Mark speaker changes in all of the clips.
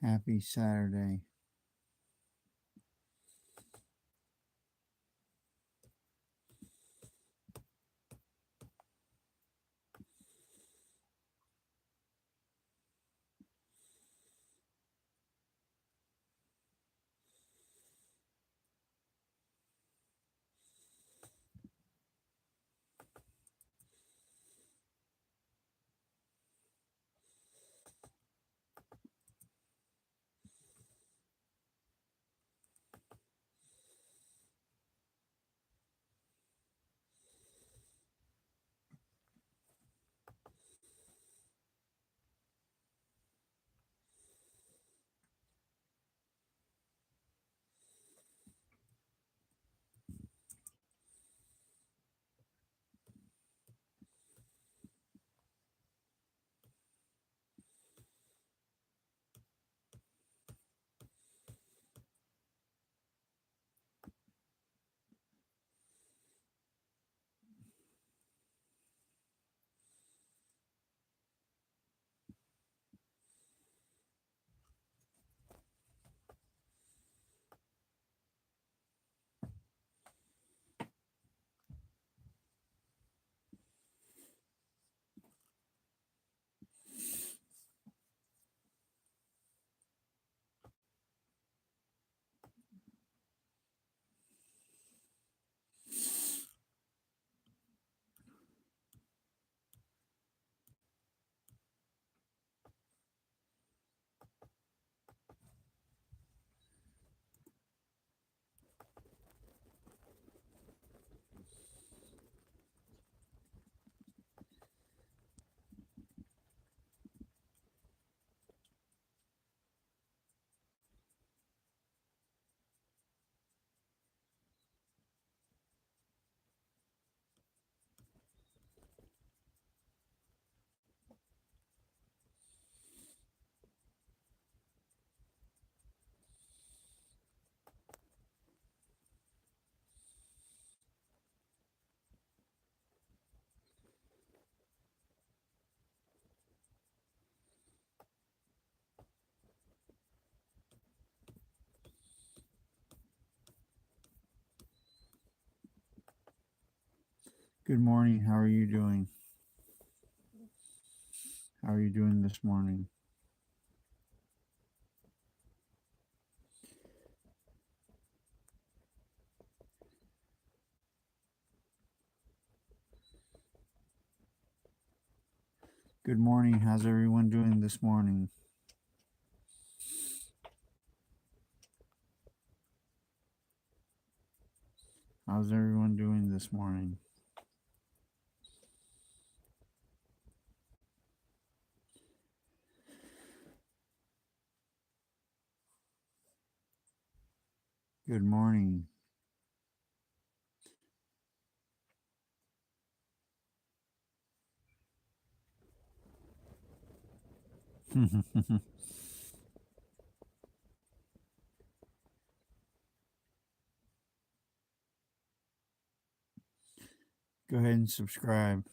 Speaker 1: Happy Saturday. Good morning. How are you doing? How are you doing this morning? Good morning. How's everyone doing this morning? How's everyone doing this morning? Good morning. Go ahead and subscribe.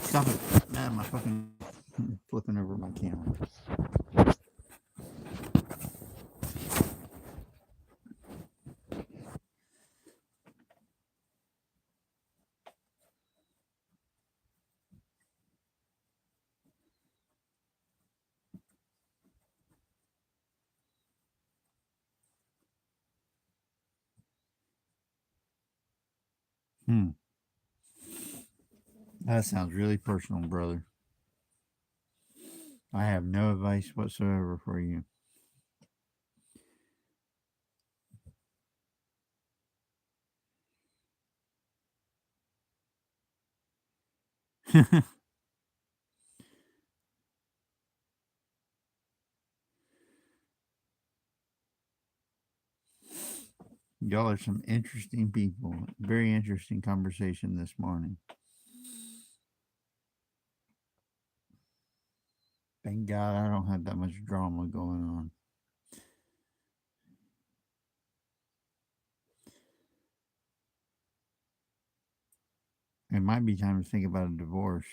Speaker 1: Stop it. Man, my fucking flipping over my camera. Hmm. That sounds really personal, brother. I have no advice whatsoever for you. Y'all are some interesting people. Very interesting conversation this morning. Thank God I don't have that much drama going on. it might be time to think about a divorce.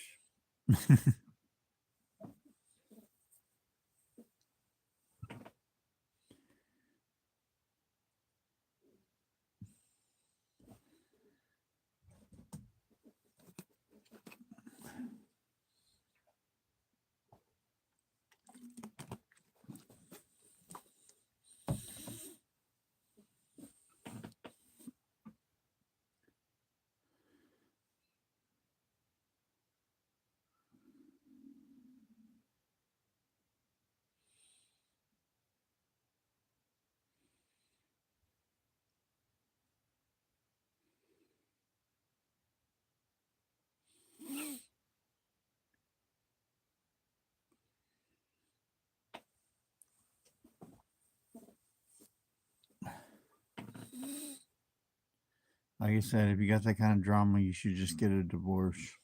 Speaker 1: Like I said, if you got that kind of drama, you should just get a divorce.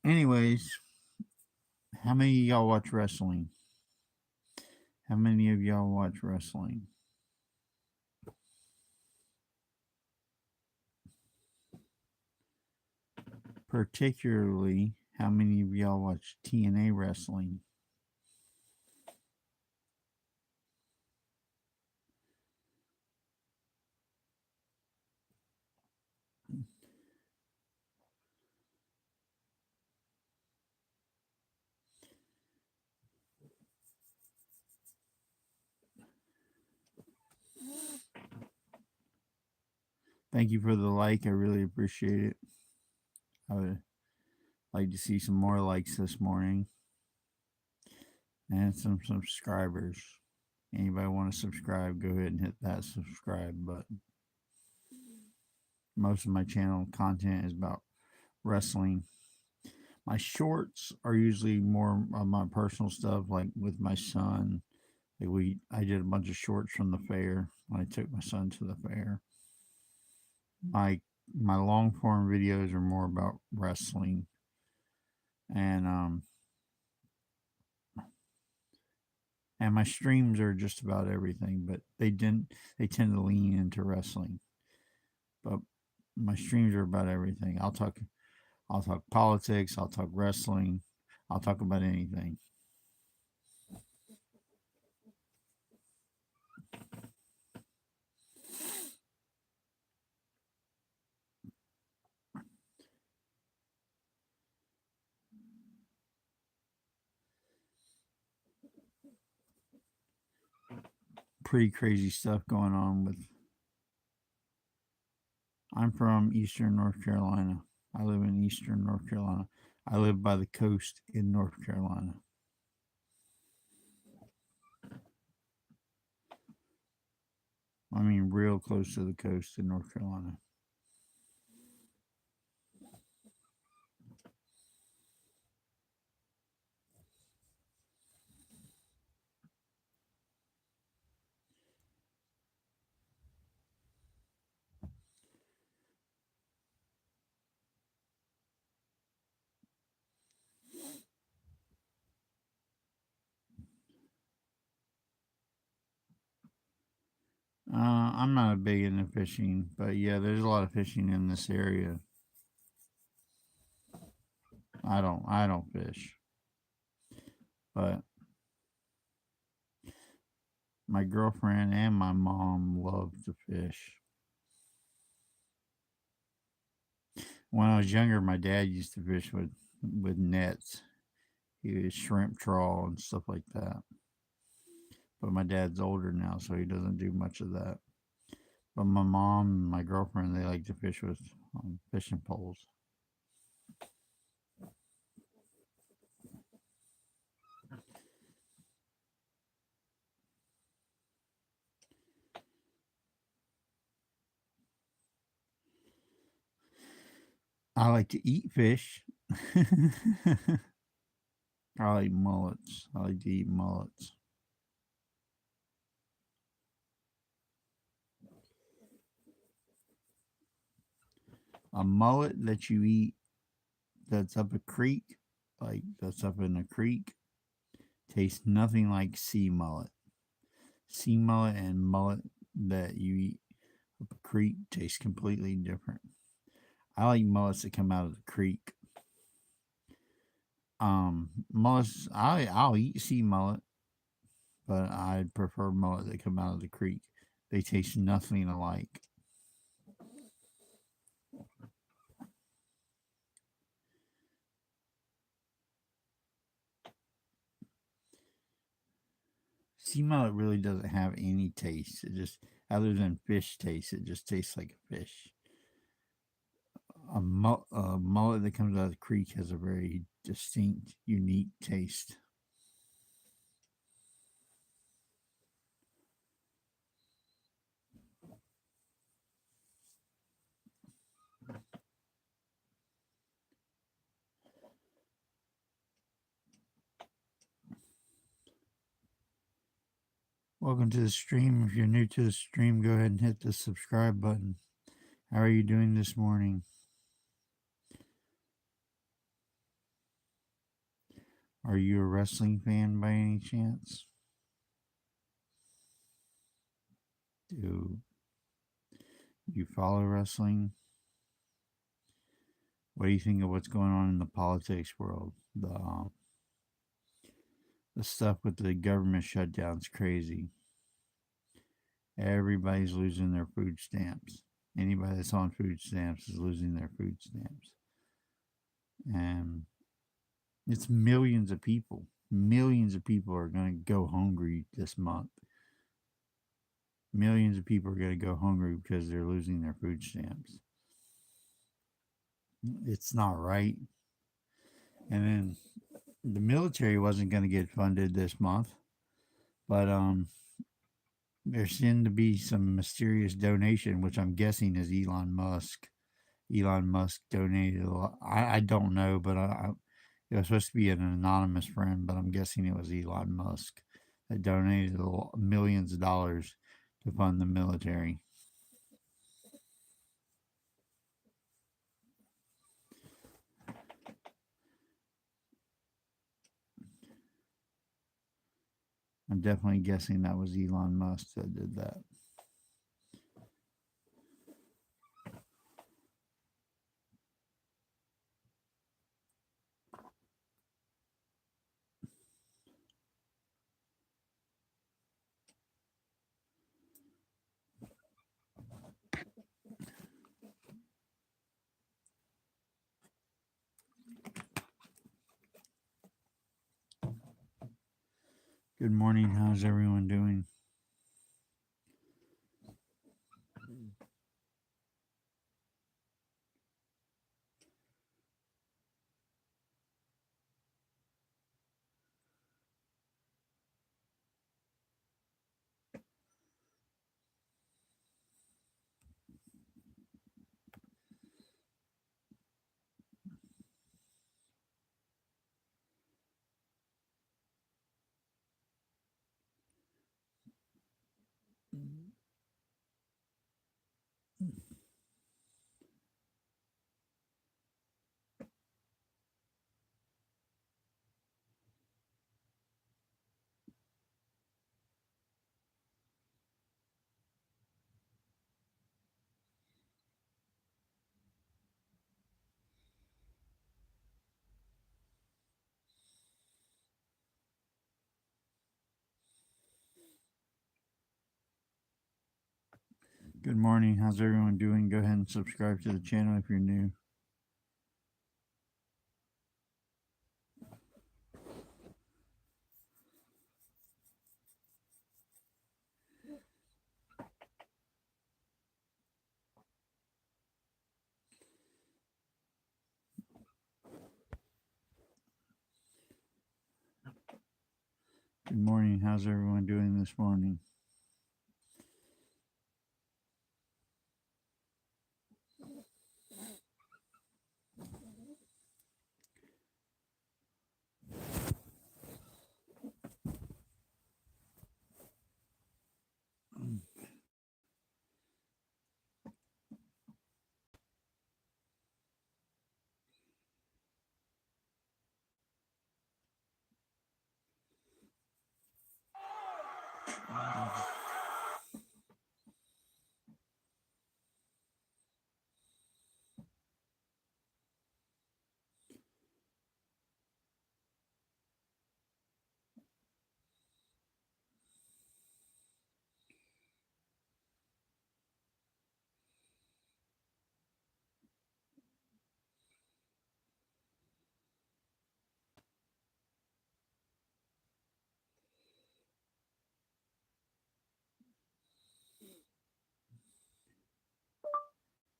Speaker 1: Anyways, how many of y'all watch wrestling? How many of y'all watch wrestling? Particularly, how many of y'all watch TNA wrestling? Thank you for the like. I really appreciate it. I would like to see some more likes this morning and some subscribers. Anybody want to subscribe, go ahead and hit that subscribe button. Most of my channel content is about wrestling. My shorts are usually more of my personal stuff, like with my son. I did a bunch of shorts from the fair when I took my son to the fair. My long form videos are more about wrestling, and my streams are just about everything, but they tend to lean into wrestling. But my streams are about everything. I'll talk politics, I'll talk wrestling, I'll talk about anything. Pretty crazy stuff going on with. I'm from Eastern North Carolina. I live in Eastern North Carolina. I live by the coast in North Carolina. I mean, real close to the coast in North Carolina. I'm not a big into fishing, but yeah, there's a lot of fishing in this area. I don't fish, but my girlfriend and my mom love to fish. When I was younger, my dad used to fish with nets. He would shrimp trawl and stuff like that. But my dad's older now, so he doesn't do much of that. But my mom and my girlfriend, they like to fish with fishing poles. I like to eat fish. I like mullets. I like to eat mullets. A mullet that you eat that's up a creek, like that's up in a creek, tastes nothing like sea mullet. Sea mullet and mullet that you eat up a creek taste completely different. I like mullets that come out of the creek. Mullets, I'll eat sea mullet, but I prefer mullet that come out of the creek. They taste nothing alike. Sea mullet really doesn't have any taste. It just, other than fish taste, it just tastes like a fish. A mullet that comes out of the creek has a very distinct, unique taste. Welcome to the stream. If you're new to the stream, go ahead and hit the subscribe button. How are you doing this morning? Are you a wrestling fan by any chance? Do you follow wrestling? What do you think of what's going on in the politics world? The stuff with the government shutdown's crazy. Everybody's losing their food stamps. Anybody that's on food stamps is losing their food stamps. And it's millions of people. Millions of people are going to go hungry this month. Millions of people are going to go hungry because they're losing their food stamps. It's not right. And then the military wasn't going to get funded this month, but there seemed to be some mysterious donation, which I'm guessing is Elon Musk. Elon Musk donated a lot. I don't know, but it was supposed to be an anonymous friend, but I'm guessing it was Elon Musk that donated millions of dollars to fund the military. I'm definitely guessing that was Elon Musk that did that. Good morning. How's everyone doing? Good morning. How's everyone doing? Go ahead and subscribe to the channel if you're new. Good morning. How's everyone doing this morning?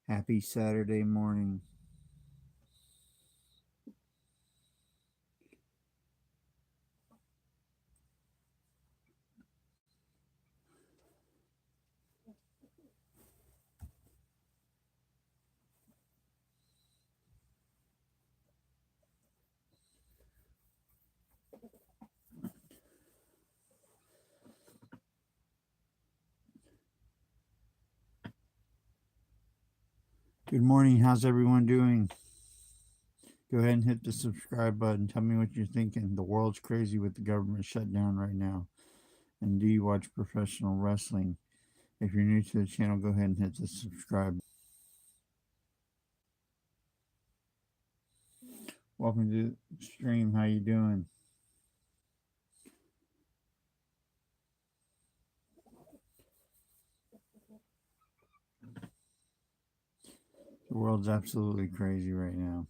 Speaker 1: Happy Saturday morning. Good morning. How's everyone doing? Go ahead and hit the subscribe button. Tell me what you're thinking. The world's crazy with the government shut down right now. And do you watch professional wrestling? If you're new to the channel, go ahead and hit the subscribe. Welcome to the stream. How you doing? The world's absolutely crazy right now.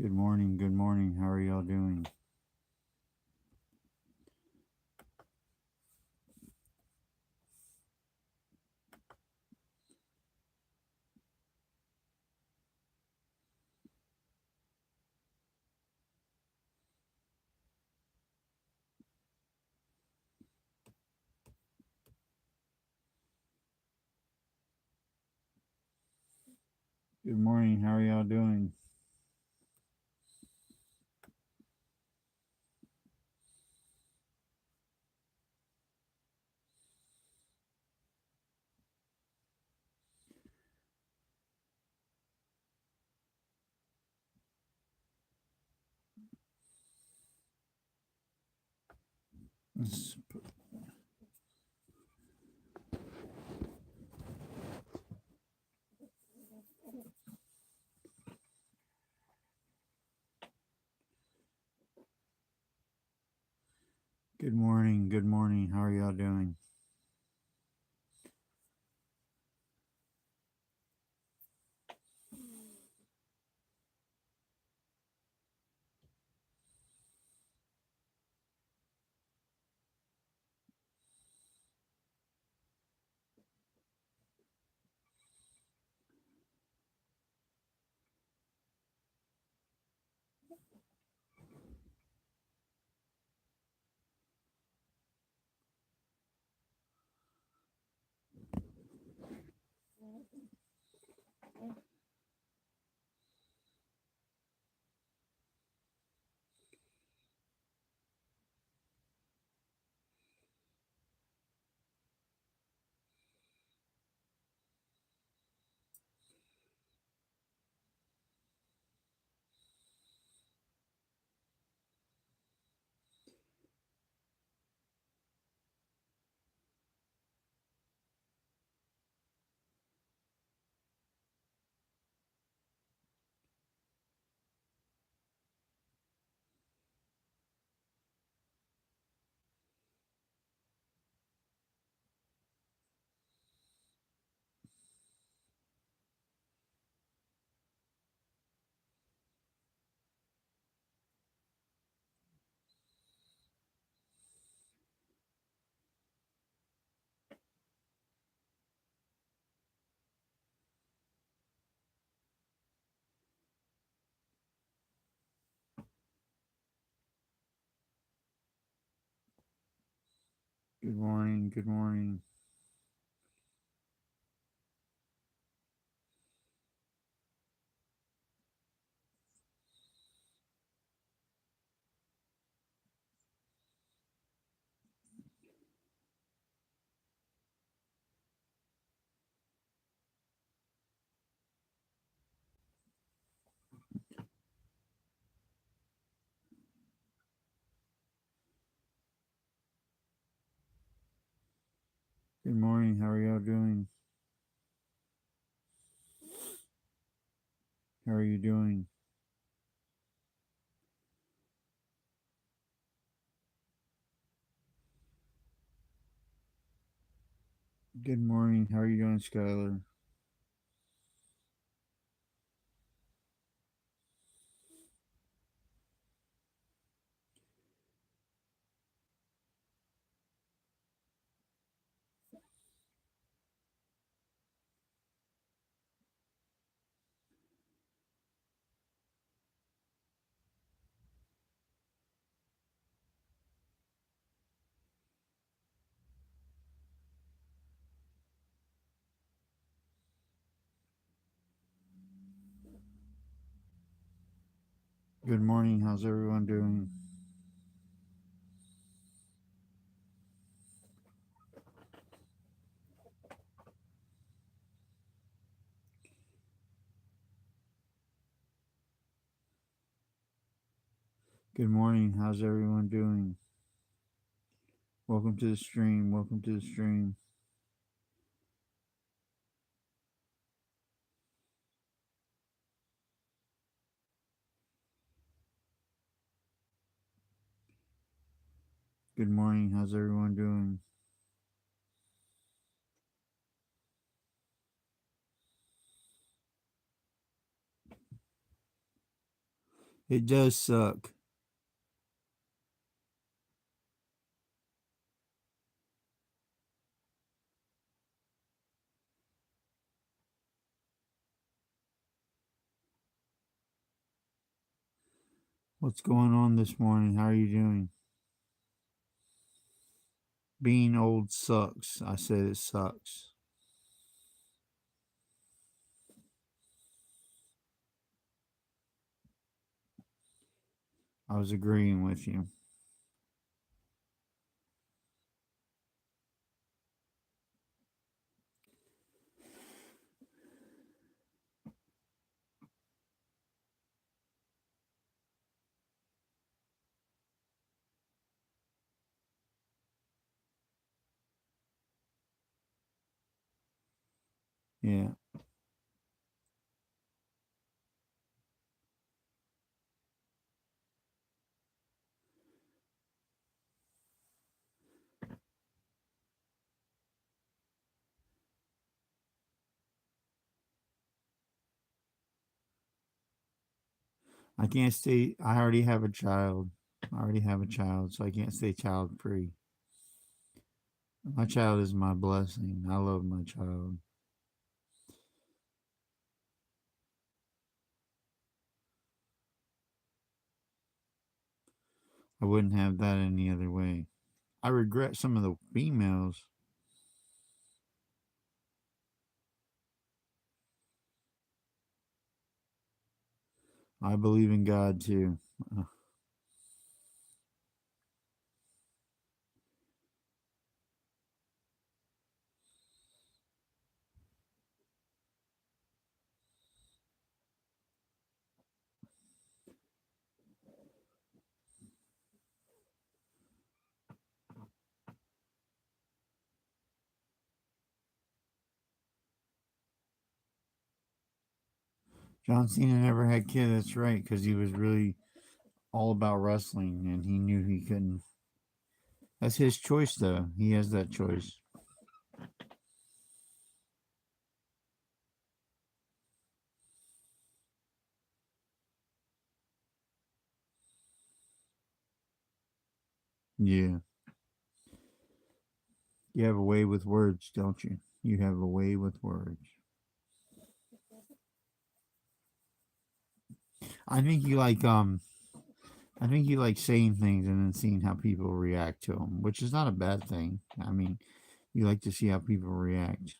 Speaker 1: Good morning. Good morning. How are y'all doing? Good morning. How are y'all doing? Good morning. Good morning. How are y'all doing? Good morning. Good morning. Good morning. How are y'all doing? How are you doing? Good morning. How are you doing, Skylar? Good morning. How's everyone doing? Good morning. How's everyone doing? Welcome to the stream. Welcome to the stream. Good morning. How's everyone doing? It does suck. What's going on this morning? How are you doing? Being old sucks. I said it sucks. I was agreeing with you. Yeah. I can't stay. I already have a child. I already have a child, so I can't stay child free. My child is my blessing. I love my child. I wouldn't have that any other way. I regret some of the females. I believe in God too. Uh, John Cena never had kids. That's right, because he was really all about wrestling, and he knew he couldn't. That's his choice, though. He has that choice. Yeah, you have a way with words, don't you? You have a way with words. I think you like I think you like saying things and then seeing how people react to them, which is not a bad thing. I mean, you like to see how people react.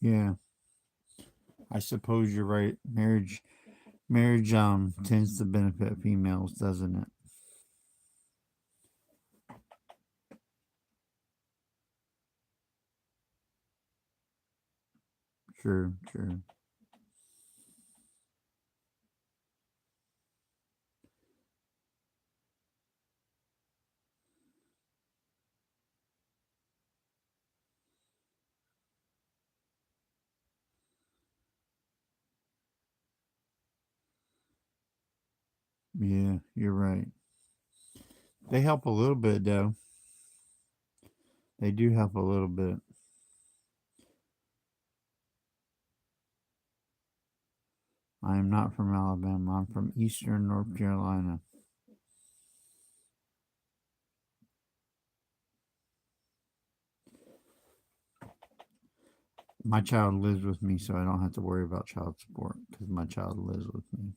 Speaker 1: Yeah, I suppose you're right. Marriage tends to benefit females, doesn't it? True, true. Yeah, you're right. They help a little bit though. They do help a little bit. I am not from Alabama. I'm from Eastern North Carolina. My child lives with me, so I don't have to worry about child support because my child lives with me.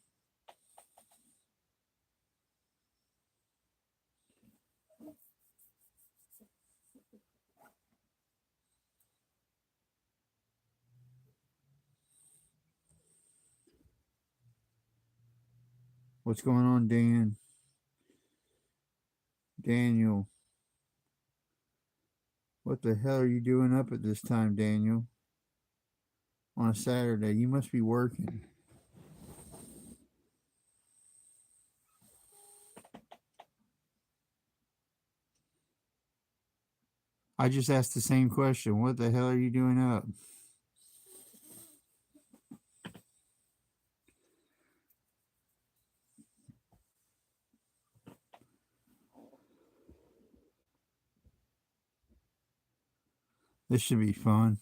Speaker 1: What's going on, Dan? Daniel, what the hell are you doing up at this time, Daniel? On a Saturday, you must be working. I just asked the same question. What the hell are you doing up? This should be fun.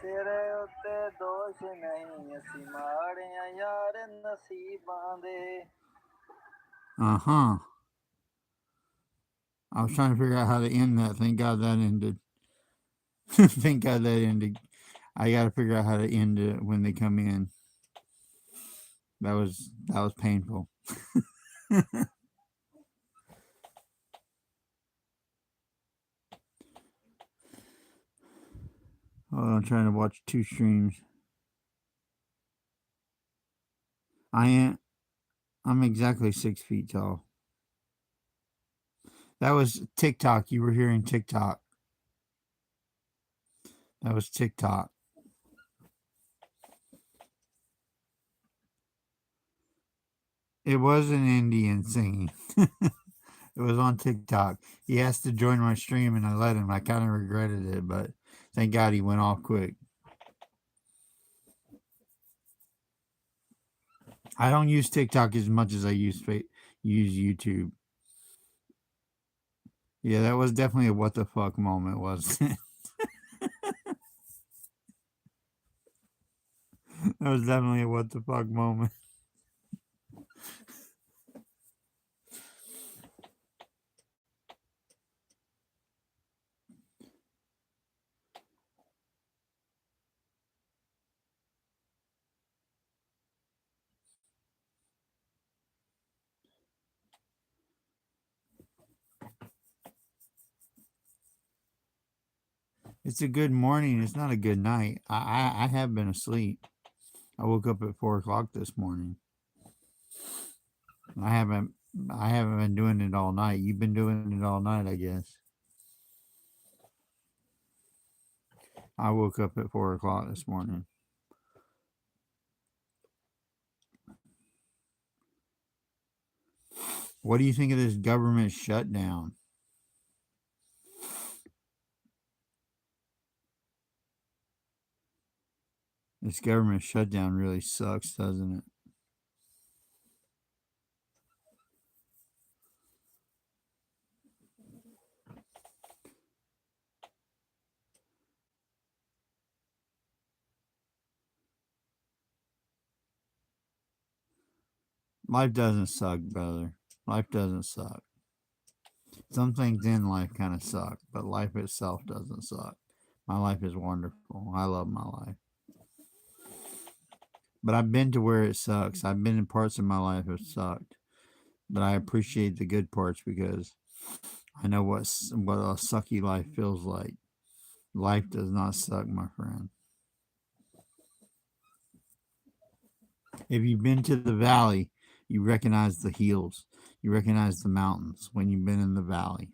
Speaker 2: ਤੇਰੇ ਉੱਤੇ ਦੋਸ਼ ਨਹੀਂ ਅਸੀਂ ਮਾੜਿਆਂ ਯਾਰ ਨਸੀਬਾਂ ਦੇ
Speaker 1: Uh-huh. I was trying to figure out how to end that. Thank God that ended. Thank God that ended. I got to figure out how to end it when they come in. That was painful. Oh, I'm trying to watch two streams. I am. I'm exactly 6 feet tall. That was TikTok. You were hearing TikTok. That was TikTok. It was an Indian singing. It was on TikTok. He asked to join my stream, and I let him. I kind of regretted it, but thank God he went off quick. I don't use TikTok as much as I use YouTube. Yeah, that was definitely a what the fuck moment, wasn't it? That was definitely a what the fuck moment. It's a good morning. It's not a good night. I have been asleep. I woke up at 4 o'clock this morning. I haven't I haven't been doing it all night. You've been doing it all night, I guess. I woke up at 4 o'clock this morning. What do you think of this government shutdown? This government shutdown really sucks, doesn't it? Life doesn't suck, brother. Life doesn't suck. Some things in life kind of suck, but life itself doesn't suck. My life is wonderful. I love my life. But I've been to where it sucks. I've been in parts of my life that sucked. But I appreciate the good parts because I know what a sucky life feels like. Life does not suck, my friend. If you've been to the valley, you recognize the hills. You recognize the mountains when you've been in the valley.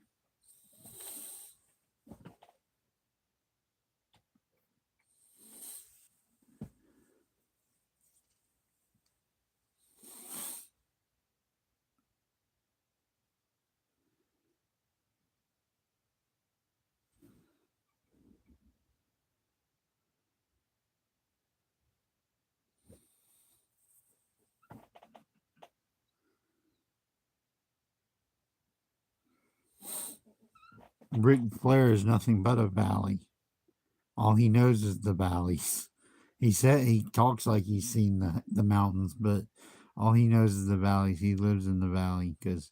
Speaker 1: Ric Flair is nothing but a valley. All he knows is the valleys. He talks like he's seen the mountains, but all he knows is the valleys. He lives in the valley because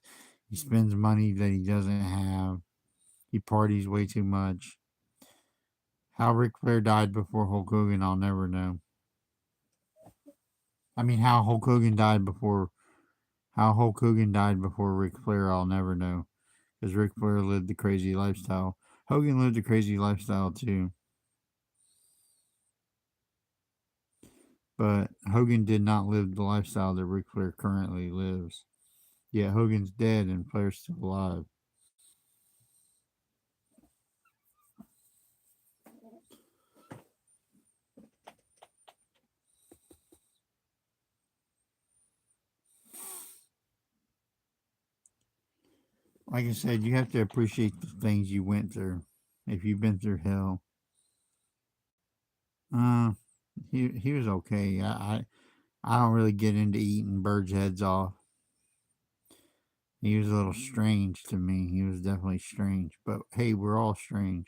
Speaker 1: he spends money that he doesn't have. He parties way too much. How Ric Flair died before Hulk Hogan, I'll never know. I mean, how Hulk Hogan died before Ric Flair, I'll never know. Because Ric Flair lived the crazy lifestyle. Hogan lived a crazy lifestyle too. But Hogan did not live the lifestyle that Ric Flair currently lives. Yet Hogan's dead and Flair's still alive. Like I said, you have to appreciate the things you went through. If you've been through hell, uh, he was okay. I don't really get into eating birds' heads off. He was a little strange to me. He was definitely strange. But hey, we're all strange.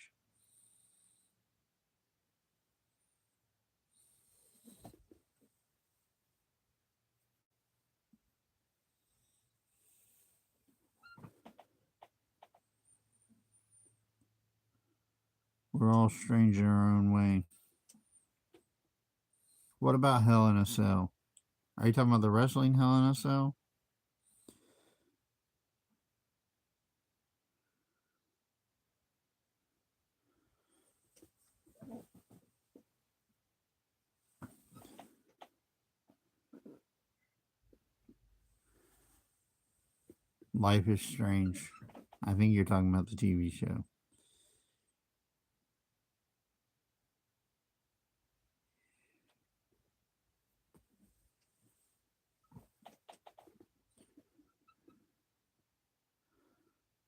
Speaker 1: We're all strange in our own way. What about Hell in a Cell? Are you talking about the wrestling Hell in a Cell? Life is Strange. I think you're talking about the TV show.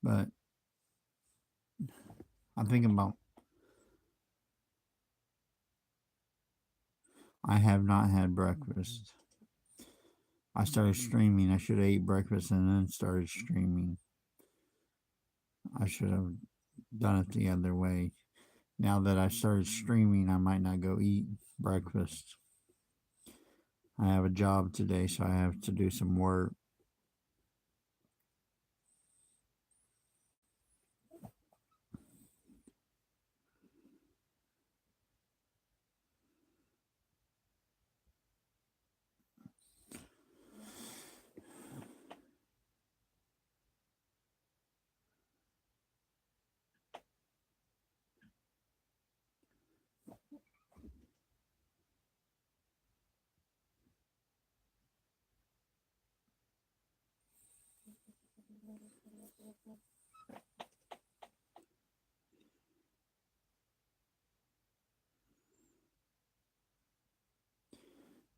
Speaker 1: But I'm thinking about. I have not had breakfast. I started streaming. I should have ate breakfast and then started streaming. I should have done it the other way. Now that I started streaming, I might not go eat breakfast. I have a job today, so I have to do some work.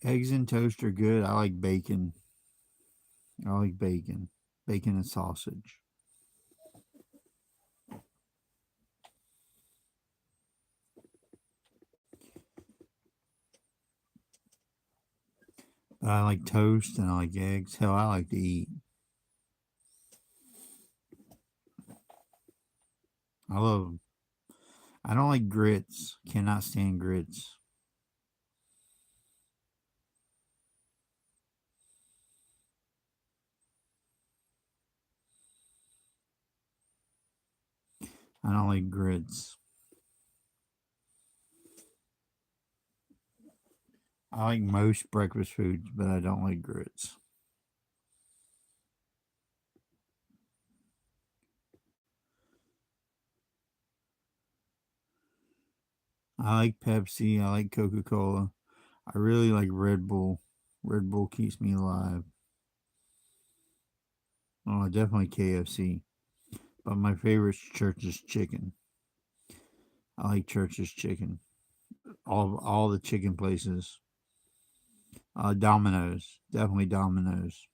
Speaker 1: Eggs and toast are good. I like bacon. I like bacon. Bacon and sausage. But I like toast and I like eggs. Hell, I like to eat. I love. I don't like grits. Cannot stand grits. I don't like grits. I like most breakfast foods, but I don't like grits. I like Pepsi. I like Coca Cola. I really like Red Bull. Red Bull keeps me alive. Oh, definitely KFC. But my favorite is Church's Chicken. I like Church's Chicken. All the chicken places. Domino's. Definitely Domino's.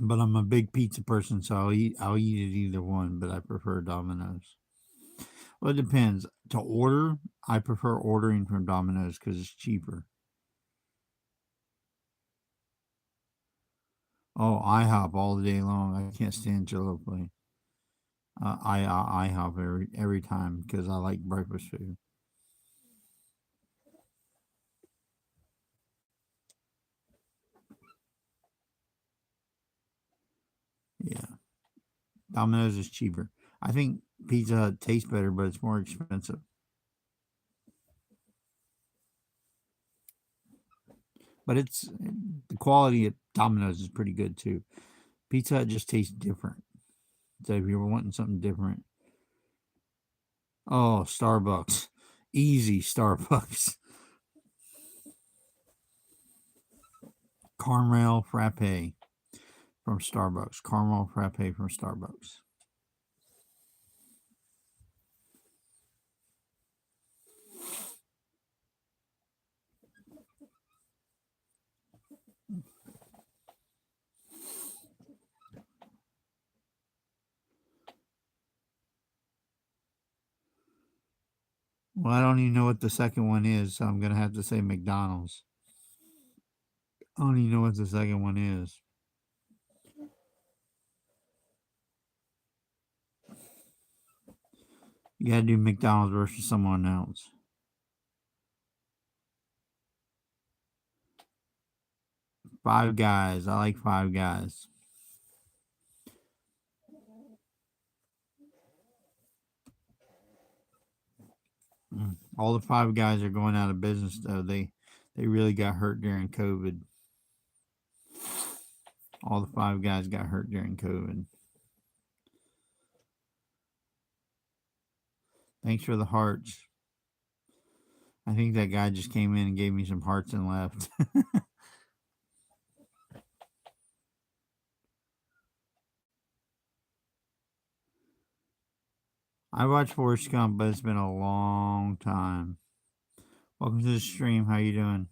Speaker 1: But I'm a big pizza person, so I'll eat at either one, but I prefer Domino's. Well, it depends. To order, I prefer ordering from Domino's because it's cheaper. Oh, IHOP all day long. I can't stand Chipotle. IHOP every time because I like breakfast food. Yeah, Domino's is cheaper. I think Pizza Hut tastes better, but it's more expensive. But it's the quality at Domino's is pretty good too. Pizza Hut just tastes different. So if you're wanting something different, oh, Starbucks, easy Starbucks, caramel frappe from Starbucks, caramel frappe from Starbucks. Well, I don't even know what the second one is, so I'm gonna have to say McDonald's. I don't even know what the second one is. You gotta do McDonald's versus someone else. Five Guys. I like Five Guys. All the Five Guys are going out of business though. They really got hurt during COVID. All the Five Guys got hurt during COVID. Thanks for the hearts. I think that guy just came in and gave me some hearts and left. I watched Forrest Gump, but it's been a long time. Welcome to the stream. How you doing?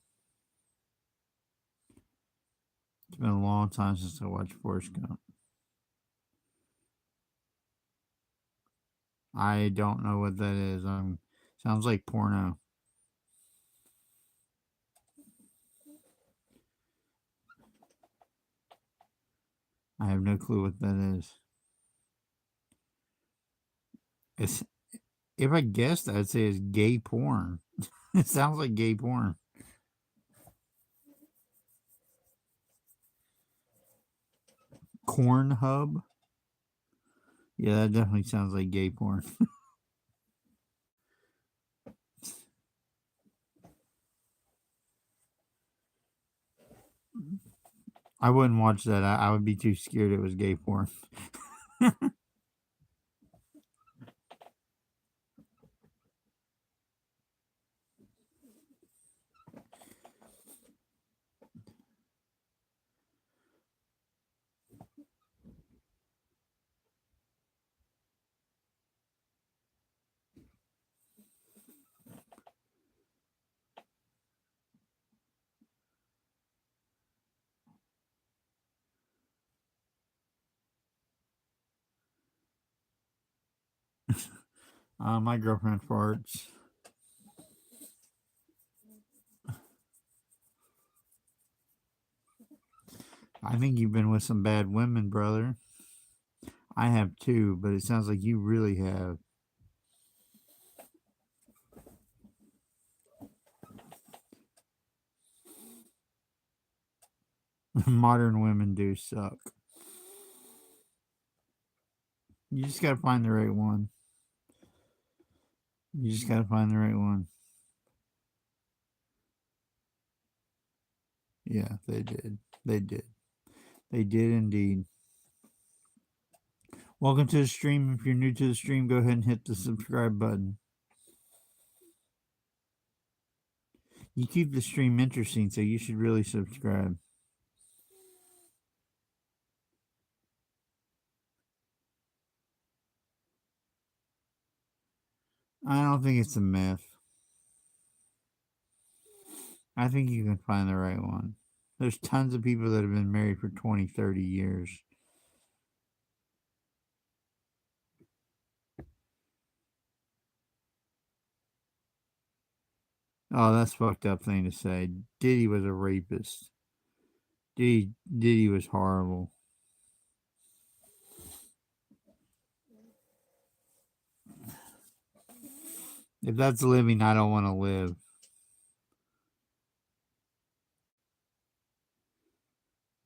Speaker 1: It's been a long time since I watched Forrest Gump. I don't know what that is. Sounds like porno. I have no clue what that is. It's if I guessed, I'd say it's gay porn. It sounds like gay porn. Corn Hub. Yeah, that definitely sounds like gay porn. I wouldn't watch that. I would be too scared it was gay porn. My girlfriend farts. I think you've been with some bad women, brother. I have too, but it sounds like you really have. Modern women do suck. You just gotta find the right one. You just gotta find the right one. Yeah, they did. They did. They did indeed. Welcome to the stream. If you're new to the stream, go ahead and hit the subscribe button. You keep the stream interesting, so you should really subscribe. I don't think it's a myth. I think you can find the right one. There's tons of people that have been married for 20, 30 years. Oh, that's a fucked up thing to say. Diddy was a rapist. Diddy was horrible. If that's living, I don't want to live.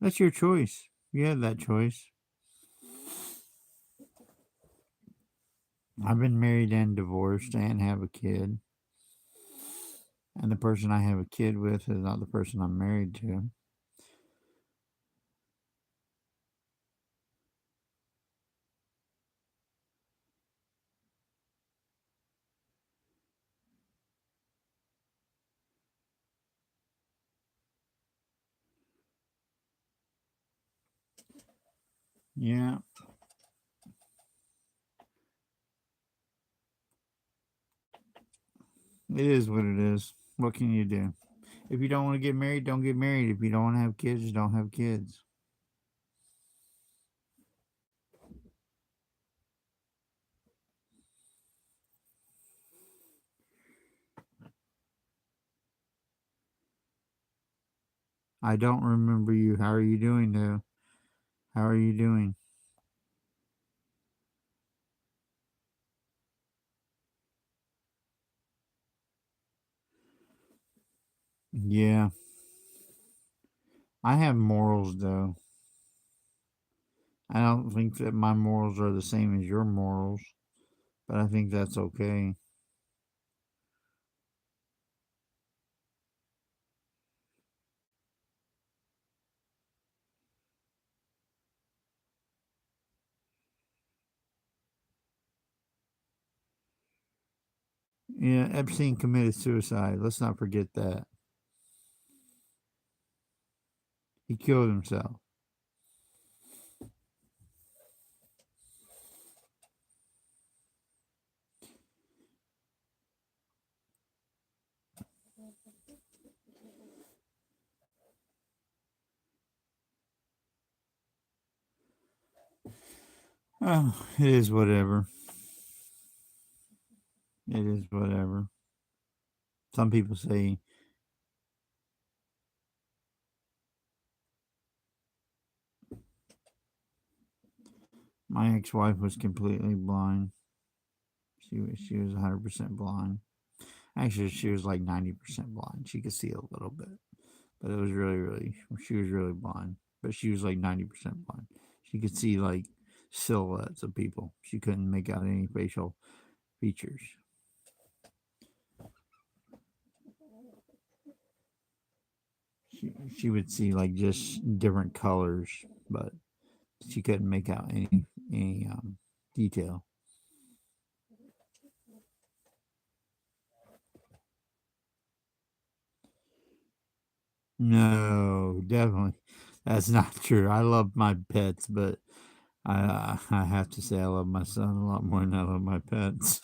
Speaker 1: That's your choice. You have that choice. I've been married and divorced and have a kid. And the person I have a kid with is not the person I'm married to. Yeah. It is what it is. What can you do? If you don't want to get married, don't get married. If you don't want to have kids, don't have kids. I don't remember you. How are you doing, though? How are you doing? Yeah. I have morals, though. I don't think that my morals are the same as your morals, but I think that's okay. Yeah, Epstein committed suicide. Let's not forget that. He killed himself. Oh, it is whatever. It is whatever. Some people say, my ex-wife was completely blind. She was 100% blind. Actually, she was like 90% blind. She could see a little bit, but it was really she was really blind. But she was like 90% blind. She could see like silhouettes of people. She couldn't make out any facial features. She would see like just different colors, but she couldn't make out any detail. No, definitely, that's not true. I love my pets, but I have to say I love my son a lot more than I love my pets.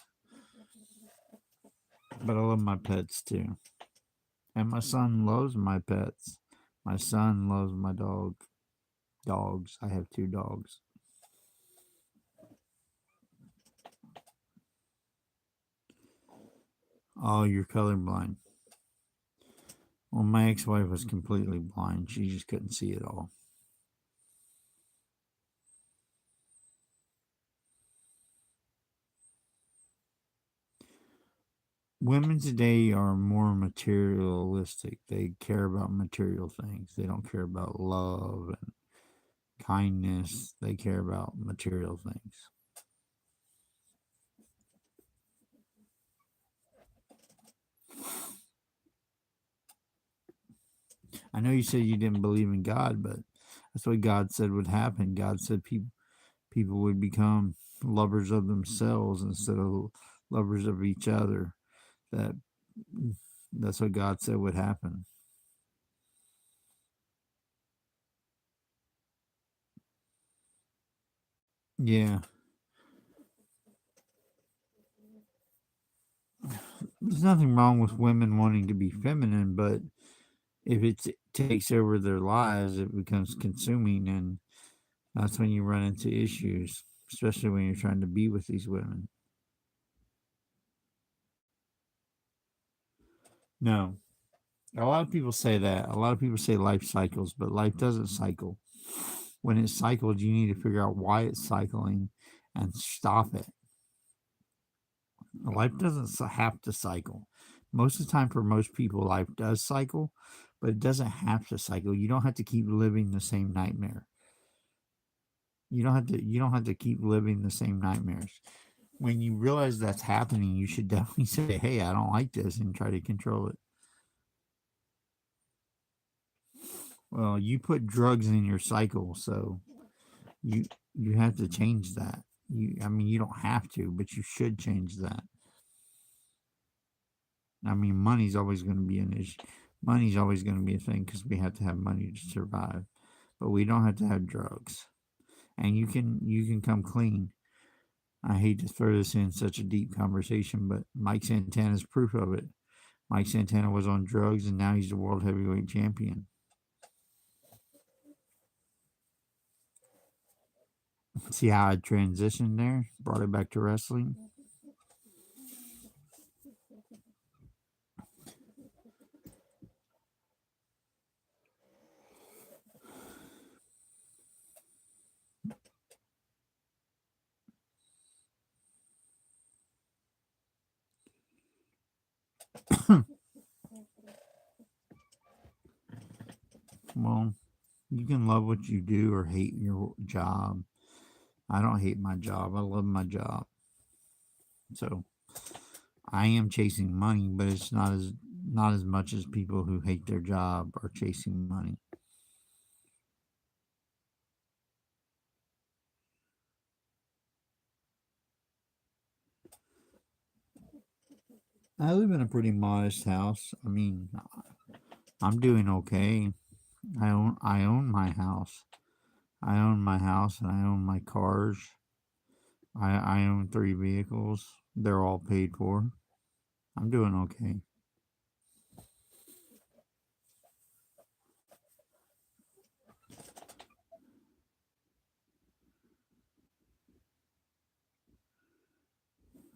Speaker 1: But I love my pets too, and my son loves my pets. My son loves my dogs. I have two dogs. Oh, you're colorblind. Well, my ex-wife was completely blind. She just couldn't see it all. Women today are more materialistic. They care about material things. They don't care about love and kindness. They care about material things. I know you said you didn't believe in God, but that's what God said would happen. God said people would become lovers of themselves instead of lovers of each other. That that's what God said would happen. Yeah. There's nothing wrong with women wanting to be feminine, but if it takes over their lives, it becomes consuming, and that's when you run into issues, especially when you're trying to be with these women. No, A lot of people say that. A lot of people say life cycles, but life doesn't cycle. When it cycles, you need to figure out why it's cycling and stop it. Life doesn't have to cycle. Most of the time, for most people, life does cycle, but it doesn't have to cycle. You don't have to keep living the same nightmare. You don't have to. You don't have to keep living the same nightmares. When you realize that's happening, you should definitely say, "Hey, I don't like this," and try to control it. Well, you put drugs in your cycle, so you you have to change that. I mean, you don't have to, but you should change that. I mean, money's always going to be an issue. Money's always going to be a thing because we have to have money to survive, but we don't have to have drugs. And you can come clean. I hate to throw this in such a deep conversation, but Mike Santana's proof of it. Mike Santana was on drugs, and now he's the world heavyweight champion. See how I transitioned there? Brought it back to wrestling. Well, you can love what you do or hate your job. I don't hate my job. I love my job. So I am chasing money, but it's not as much as people who hate their job are chasing money. I live in a pretty modest house. I mean, I'm doing okay. I own my house. I own my house and I own my cars. I own 3 vehicles. They're all paid for. I'm doing okay.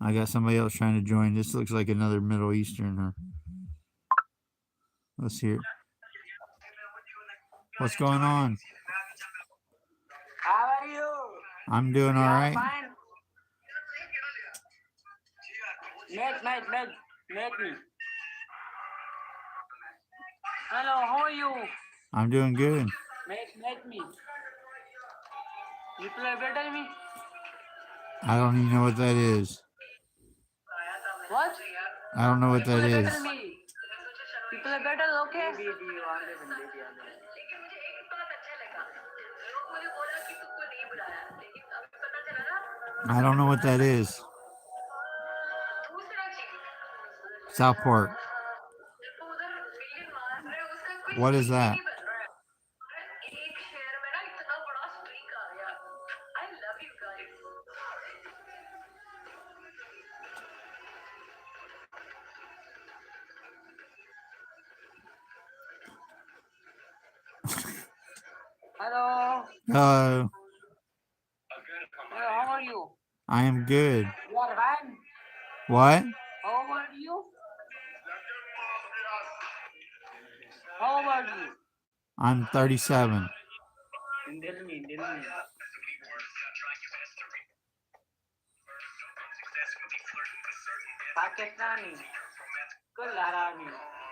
Speaker 1: I got somebody else trying to join. This looks like another Middle Easterner. Let's hear it. What's going on?
Speaker 2: How are you?
Speaker 1: I'm doing all
Speaker 2: You are
Speaker 1: right.
Speaker 2: fine. Make me. Hello, how are you?
Speaker 1: I'm doing good.
Speaker 2: Make me. You play better me?
Speaker 1: I don't even know what that is.
Speaker 2: What?
Speaker 1: I don't know what that
Speaker 2: Play
Speaker 1: is.
Speaker 2: better me. You play better, okay?
Speaker 1: I don't know what that is. South Park. What is that?
Speaker 2: Hello.
Speaker 1: Hello.
Speaker 2: Hello, how are you?
Speaker 1: I am good.
Speaker 2: You are fine.
Speaker 1: What?
Speaker 2: How about you? How about you?
Speaker 1: I'm 37.
Speaker 2: Tell me. Pakistani. Kul Harami.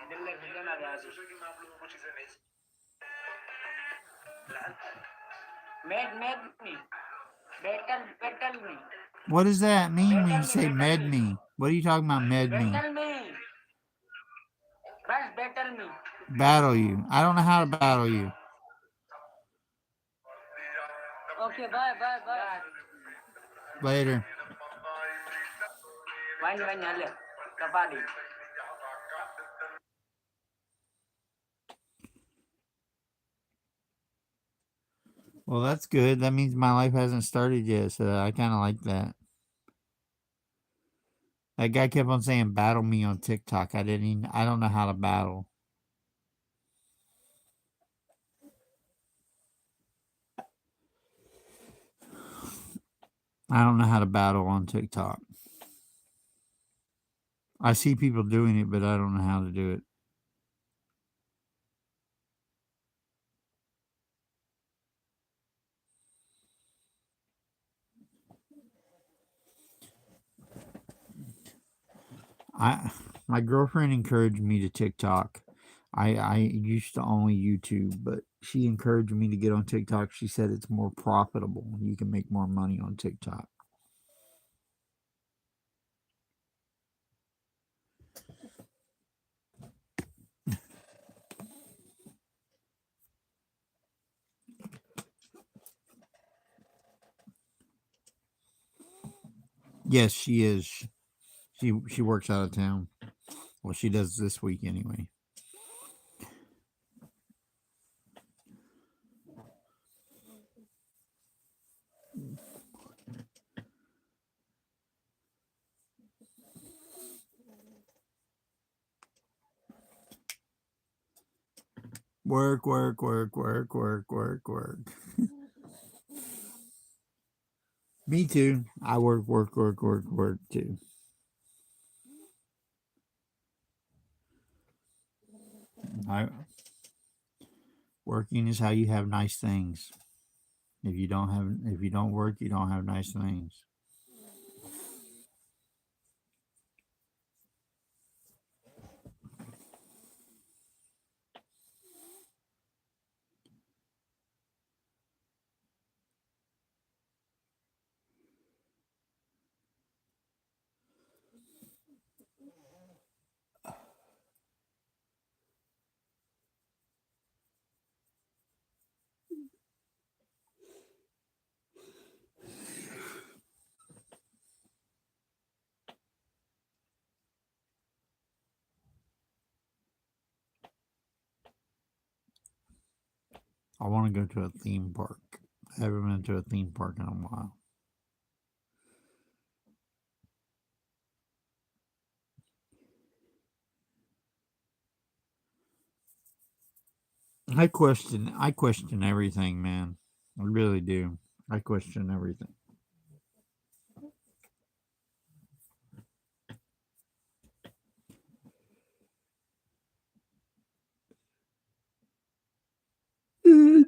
Speaker 2: Dille Vijana Razi. Med me. Battle me.
Speaker 1: What does that mean when you say med me? What are you talking about, med me?
Speaker 2: Battle me. First battle me.
Speaker 1: Battle you. I don't know how to battle you.
Speaker 2: Okay, bye.
Speaker 1: Later.
Speaker 2: One alle. Kapadi.
Speaker 1: Well, that's good. That means my life hasn't started yet, so I kind of like that. That guy kept on saying battle me on TikTok. I don't know how to battle. I don't know how to battle on TikTok. I see people doing it, but I don't know how to do it. My girlfriend encouraged me to TikTok. I used to only YouTube, but she encouraged me to get on TikTok. She said it's more profitable. You can make more money on TikTok. Yes, she is. She works out of town. Well, she does this week anyway. Work, work, work, work, work, work, work. Me too. I work, work, work, work, work too. I Working is how you have nice things. If you don't work, you don't have nice things. I want to go to a theme park. I haven't been to a theme park in a while. I question everything, man. I really do. I question everything.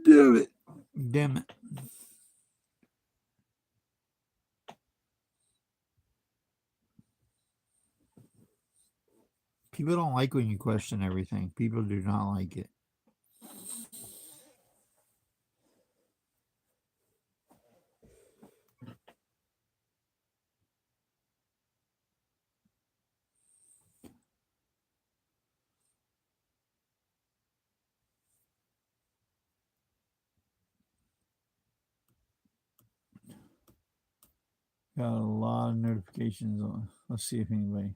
Speaker 1: Damn it. Damn it. People don't like when you question everything. People do not like it. Got a lot of notifications on. Let's see if anybody.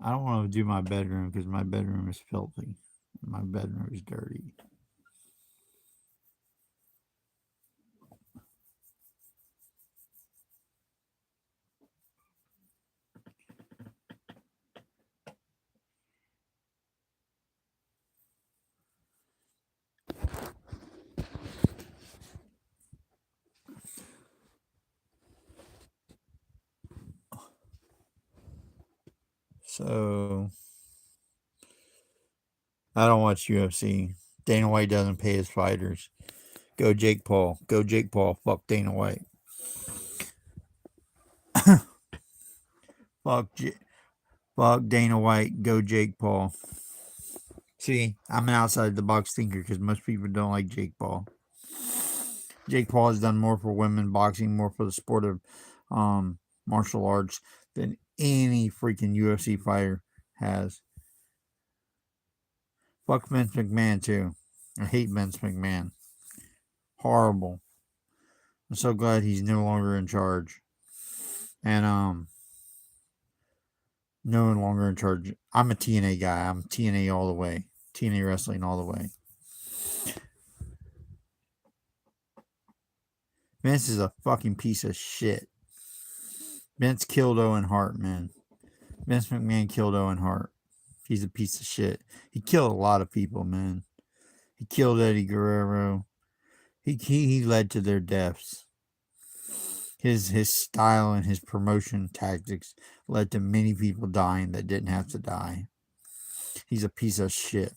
Speaker 1: I don't want to do my bedroom because my bedroom is filthy. My bedroom is dirty. So I don't watch UFC. Dana White doesn't pay his fighters. Go Jake Paul. Go Jake Paul. Fuck Dana White. Fuck Dana White. Go Jake Paul. See, I'm an outside the box thinker because most people don't like Jake Paul. Jake Paul has done more for women boxing, more for the sport of martial arts than any freaking UFC fighter has. Fuck Vince McMahon too. I hate Vince McMahon. Horrible. I'm so glad he's no longer in charge. And no longer in charge. I'm a TNA guy. I'm TNA all the way. TNA wrestling all the way. Vince is a fucking piece of shit. Vince killed Owen Hart, man. Vince McMahon killed Owen Hart. He's a piece of shit. He killed a lot of people, man. He killed Eddie Guerrero. He led to their deaths. His style and his promotion tactics led to many people dying that didn't have to die. He's a piece of shit.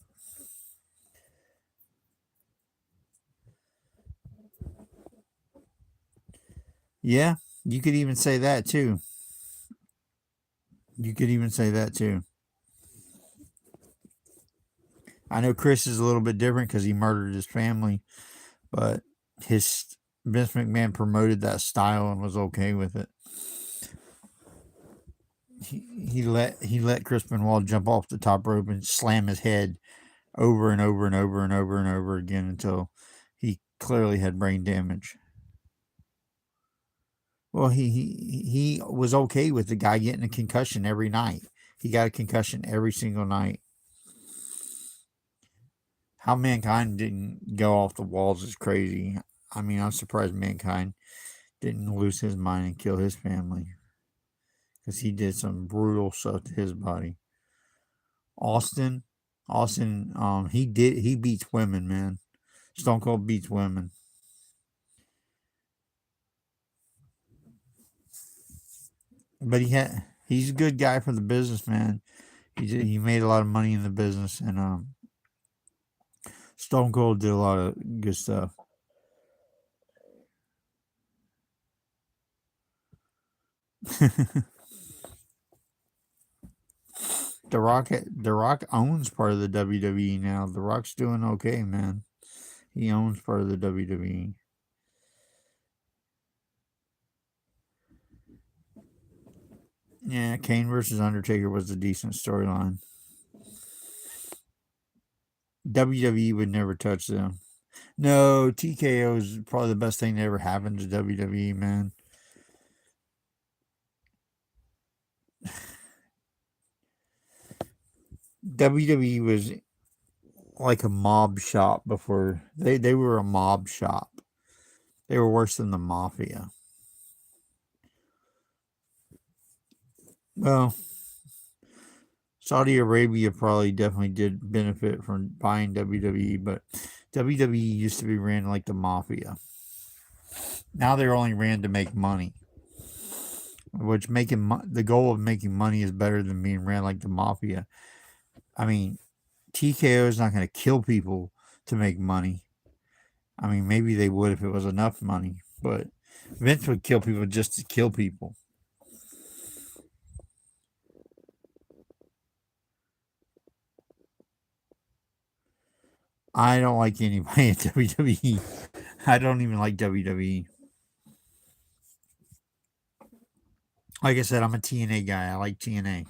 Speaker 1: Yeah, you could even say that too. You could even say that too. I know Chris is a little bit different because he murdered his family, but his Vince McMahon promoted that style and was okay with it. He let Chris Benoit jump off the top rope and slam his head over and over and over and over and over again until he clearly had brain damage. Well, he was okay with the guy getting a concussion every night. He got a concussion every single night. How Mankind didn't go off the walls is crazy. I mean, I'm surprised Mankind didn't lose his mind and kill his family, because he did some brutal stuff to his body. Austin, he beats women, man. Stone Cold beats women. But he's a good guy for the business, man. He made a lot of money in the business, and Stone Cold did a lot of good stuff. The Rock owns part of the WWE now. The Rock's doing okay, man. He owns part of the WWE. Yeah, Kane versus Undertaker was a decent storyline. WWE would never touch them. No, TKO is probably the best thing that ever happened to WWE, man. WWE was like a mob shop before. They were a mob shop. They were worse than the mafia. Well, Saudi Arabia probably definitely did benefit from buying WWE, but WWE used to be ran like the mafia. Now they're only ran to make money, which the goal of making money is better than being ran like the mafia. I mean, TKO is not going to kill people to make money. I mean, maybe they would if it was enough money, but Vince would kill people just to kill people. I don't like anybody at WWE. I don't even like WWE. Like I said, I'm a TNA guy. I like TNA.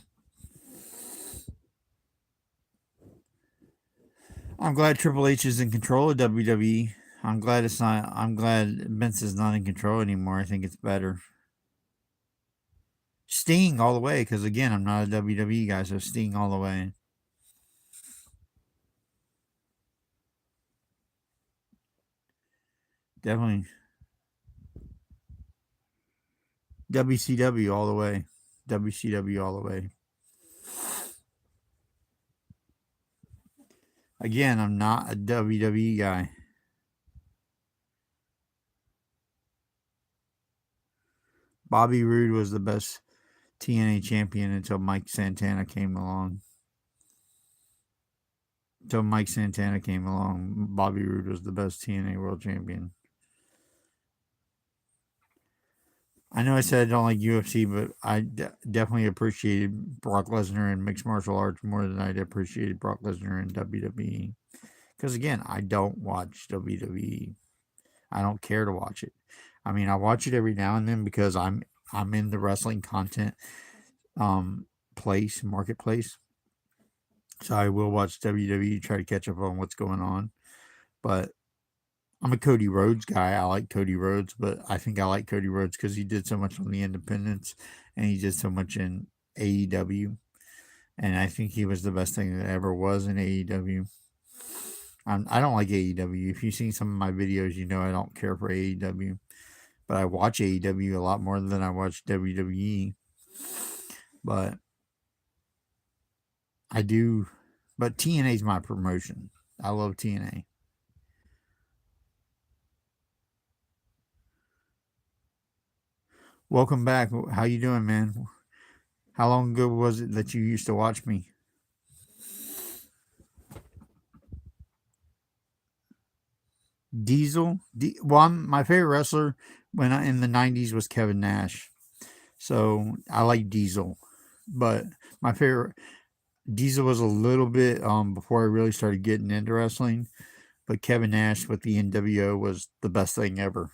Speaker 1: I'm glad Triple H is in control of WWE. I'm glad it's not. I'm glad Vince is not in control anymore. I think it's better. Sting all the way, because again, I'm not a WWE guy, so Sting all the way. Definitely. WCW all the way. WCW all the way. Again, I'm not a WWE guy. Bobby Roode was the best TNA champion until Mike Santana came along. Until Mike Santana came along, Bobby Roode was the best TNA world champion. I know I said I don't like UFC, but I definitely appreciated Brock Lesnar in mixed martial arts more than I appreciated Brock Lesnar in WWE. Because again, I don't watch WWE. I don't care to watch it. I mean, I watch it every now and then because I'm in the wrestling content marketplace. So I will watch WWE, try to catch up on what's going on. But I'm a Cody Rhodes guy. I like Cody Rhodes, but I think I like Cody Rhodes because he did so much on the independents and he did so much in AEW. And I think he was the best thing that ever was in AEW. I don't like AEW. If you've seen some of my videos, you know I don't care for AEW. But I watch AEW a lot more than I watch WWE. But I do. But TNA is my promotion. I love TNA. Welcome back. How you doing, man? How long ago was it that you used to watch me? Diesel. Well, my favorite wrestler in the '90s was Kevin Nash. So I like Diesel, but my favorite Diesel was a little bit before I really started getting into wrestling. But Kevin Nash with the NWO was the best thing ever.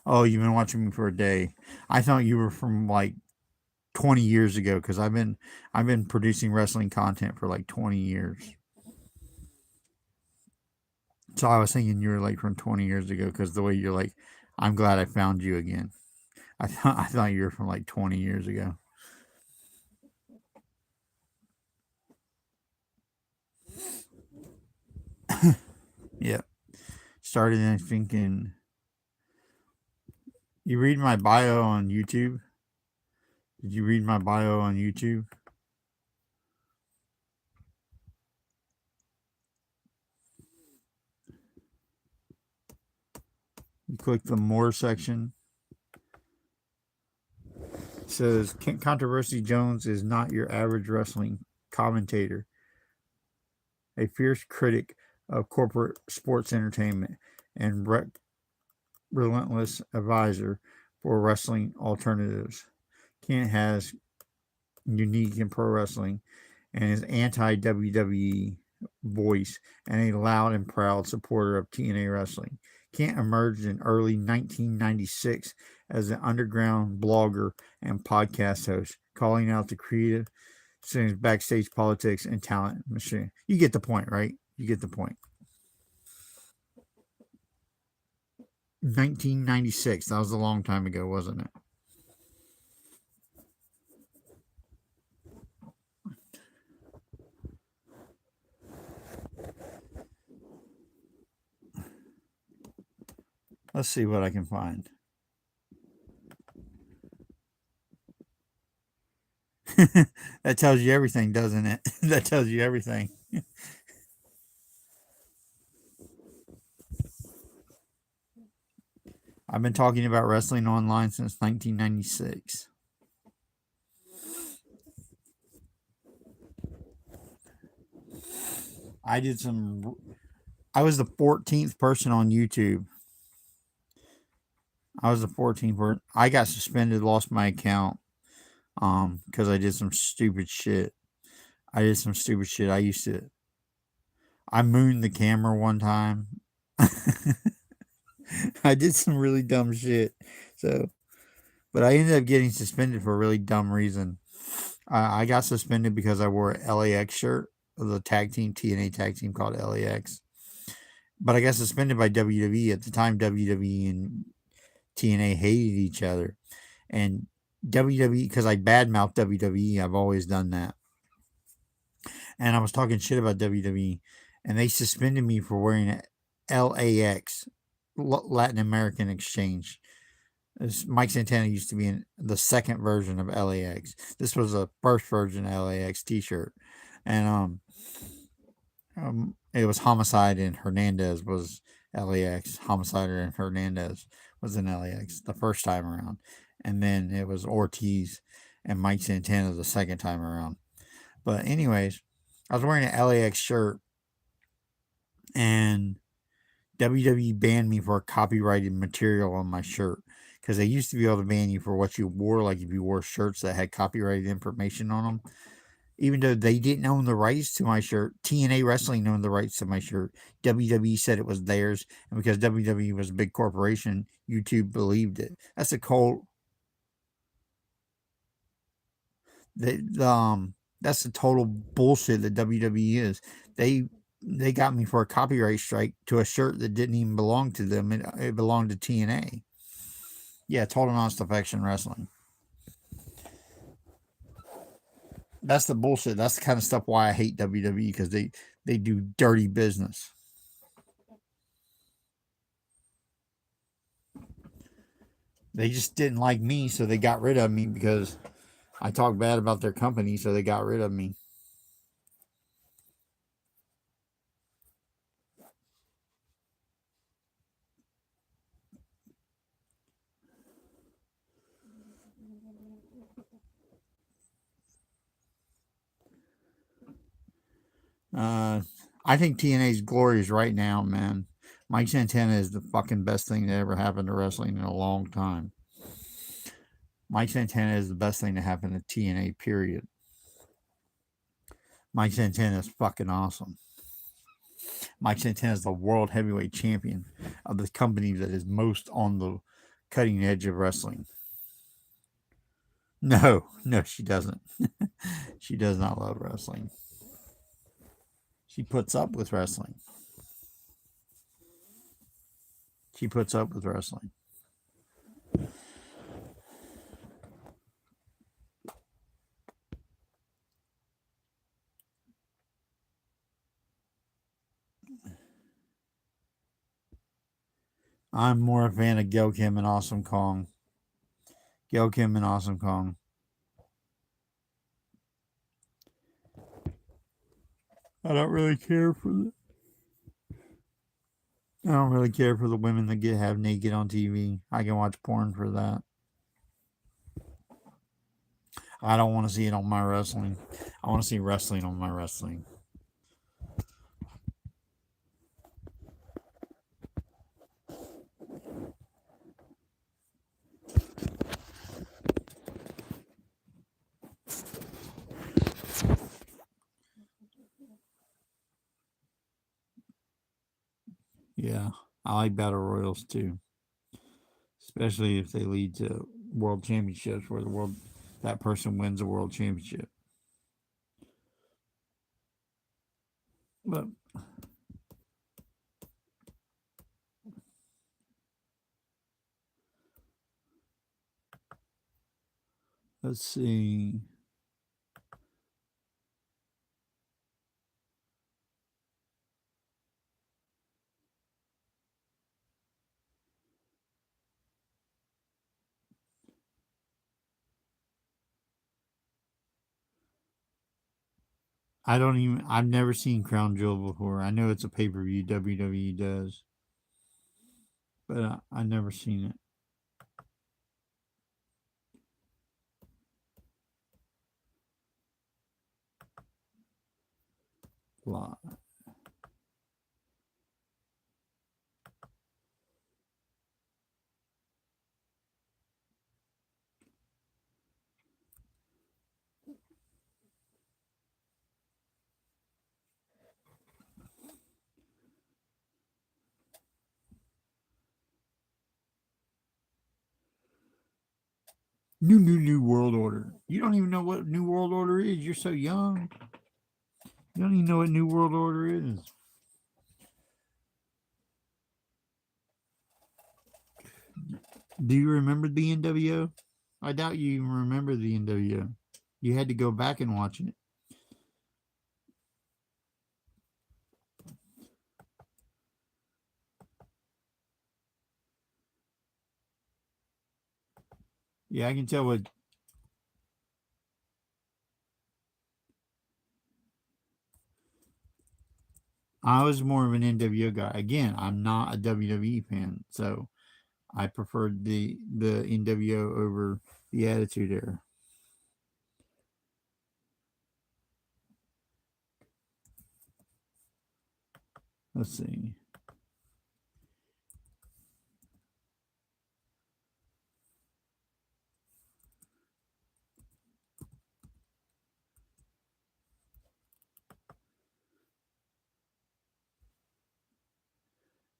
Speaker 1: Oh, you've been watching me for a day. I thought you were from like 20 years ago because I've been producing wrestling content for like 20 years. So I was thinking you were like from 20 years ago because the way you're like, I'm glad I found you again. I thought you were from like 20 years ago. Yeah. Started in thinking you read my bio on YouTube. Did you read my bio on YouTube? You click the more section. It says Controversy Jones is not your average wrestling commentator, a fierce critic of corporate sports entertainment and relentless advisor for wrestling alternatives. Kent has unique in pro wrestling and is anti WWE voice and a loud and proud supporter of TNA wrestling. Kent emerged in early 1996 as an underground blogger and podcast host, calling out the creative scenes, backstage politics, and talent machine. You get the point, right? You get the point. 1996. That was a long time ago, wasn't it? Let's see what I can find. That tells you everything, doesn't it? That tells you everything. I've been talking about wrestling online since 1996. I did some. I was the 14th person on YouTube. I was the 14th person. I got suspended, lost my account, because I did some stupid shit. I did some stupid shit. I mooned the camera one time. I did some really dumb shit. So, but I ended up getting suspended for a really dumb reason. I got suspended because I wore an LAX shirt, the tag team TNA tag team called LAX. But I got suspended by WWE at the time. WWE and TNA hated each other, and WWE because I badmouthed WWE. I've always done that, and I was talking shit about WWE, and they suspended me for wearing a LAX, Latin American Exchange. Mike Santana used to be in the second version of LAX. This was the first version of LAX T-shirt, and it was Homicide and Hernandez was LAX. Homicide and Hernandez was in LAX the first time around, and then it was Ortiz and Mike Santana the second time around. But anyways, I was wearing an LAX shirt, and WWE banned me for copyrighted material on my shirt because they used to be able to ban you for what you wore, like if you wore shirts that had copyrighted information on them. Even though they didn't own the rights to my shirt, TNA Wrestling owned the rights to my shirt. WWE said it was theirs, and because WWE was a big corporation, YouTube believed it. That's a cold. That's the total bullshit that WWE is. They they got me for a copyright strike to a shirt that didn't even belong to them. It belonged to TNA. Yeah, total honest affection wrestling. That's the bullshit. That's the kind of stuff why I hate WWE because they do dirty business. They just didn't like me, so they got rid of me because I talked bad about their company, so they got rid of me. I think TNA's glory is right now, man. Mike Santana is the fucking best thing that ever happened to wrestling in a long time. Mike Santana is the best thing to happen to TNA, period. Mike Santana is fucking awesome. Mike Santana is the world heavyweight champion of the company that is most on the cutting edge of wrestling. No, she doesn't. She does not love wrestling. She puts up with wrestling. She puts up with wrestling. I'm more a fan of Gail Kim and Awesome Kong. Gail Kim and Awesome Kong. I don't really care for the. I don't really care for the women that get half naked on TV. I can watch porn for that. I don't want to see it on my wrestling. I want to see wrestling on my wrestling. Yeah, I like battle royals too, especially if they lead to world championships where that person wins a world championship. But let's see. I've never seen Crown Jewel before. I know it's a pay per view WWE does, but I've never seen it. Live. New world order. You don't even know what new world order is. You're so young. You don't even know what new world order is. Do you remember the NWO? I doubt you even remember the NWO. You had to go back and watch it. Yeah, I can tell what. I was more of an NWO guy. Again, I'm not a WWE fan, so I preferred the NWO over the Attitude Era. Let's see.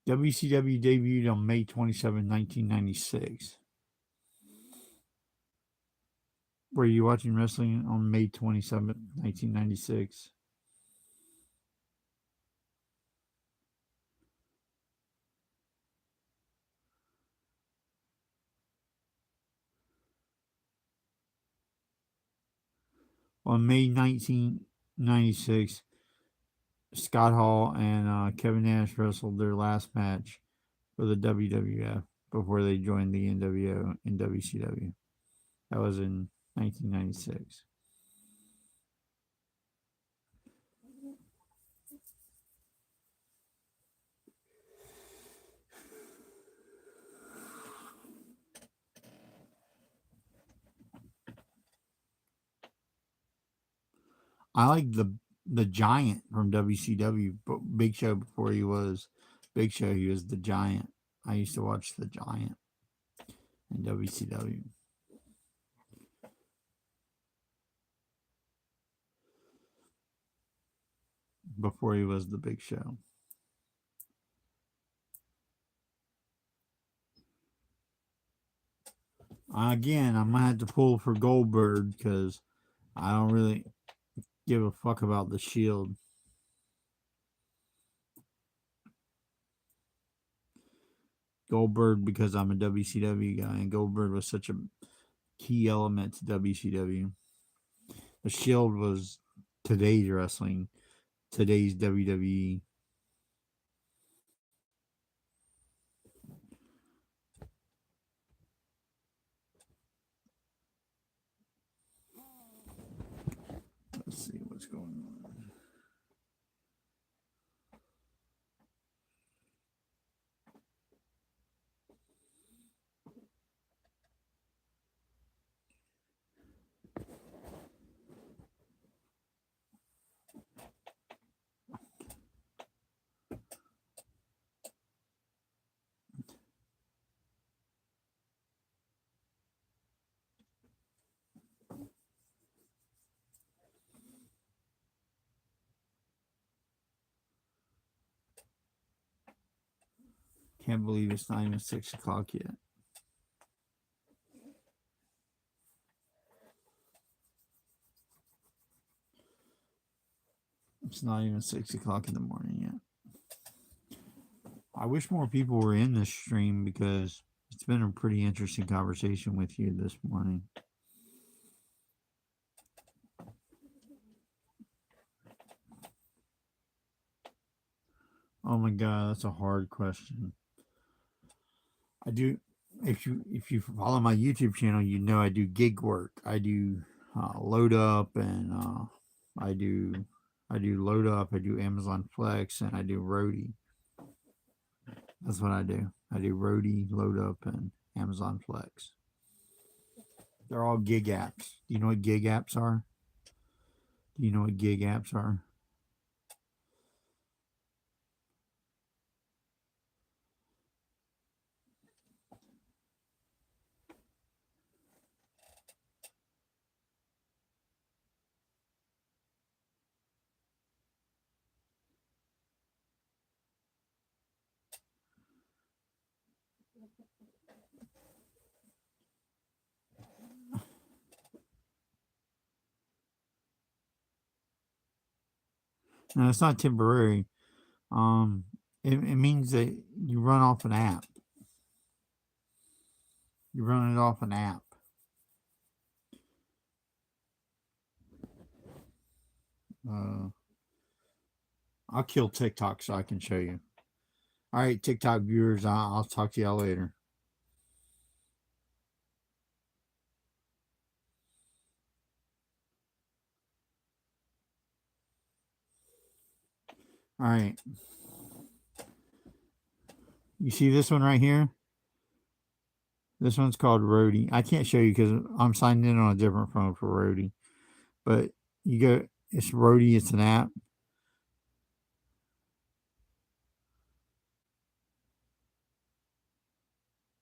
Speaker 1: WCW debuted on May 27, 1996. Were you watching wrestling on May 27, 1996? On May 1996, Scott Hall and Kevin Nash wrestled their last match for the WWF before they joined the NWO and WCW. That was in 1996. I like the Giant from WCW, but Big Show before he was Big Show, he was the Giant. I used to watch the Giant in WCW. Before he was the Big Show. Again, I might have to pull for Goldberg because I don't really give a fuck about the Shield. Goldberg because I'm a WCW guy, and Goldberg was such a key element to WCW. The Shield was today's wrestling, today's WWE. Let's see what's going on. Can't believe it's not even 6 o'clock yet. It's not even 6 o'clock in the morning yet. I wish more people were in this stream because it's been a pretty interesting conversation with you this morning. Oh my god, that's a hard question. I do. If you follow my YouTube channel, you know I do gig work. I do load up, and I do load up. I do Amazon Flex, and I do roadie. That's what I do. I do roadie, load up, and Amazon Flex. They're all gig apps. Do you know what gig apps are? Do you know what gig apps are? No, it's not temporary. It means that you run off an app. You run it off an app. I'll kill TikTok so I can show you. All right, TikTok viewers, I'll talk to y'all later. All right. You see this one right here? This one's called Roadie. I can't show you because I'm signed in on a different phone for Roadie. But you go, it's Roadie, it's an app.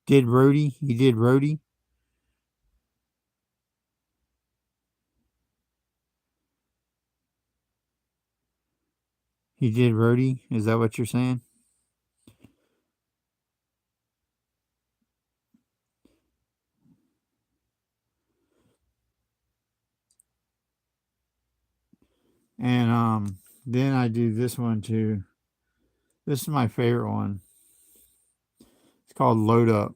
Speaker 1: Did Roadie? He did Roadie? He did Roadie? Is that what you're saying? And then I do this one too. This is my favorite one. It's called Load Up.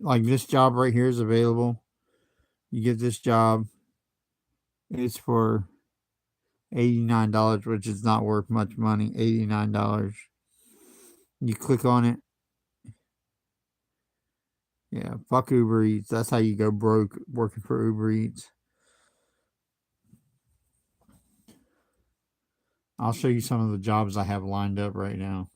Speaker 1: Like this job right here is available. You get this job. It's for $89, which is not worth much money. $89. You click on it. Yeah, fuck Uber Eats. That's how you go broke working for Uber Eats. I'll show you some of the jobs I have lined up right now.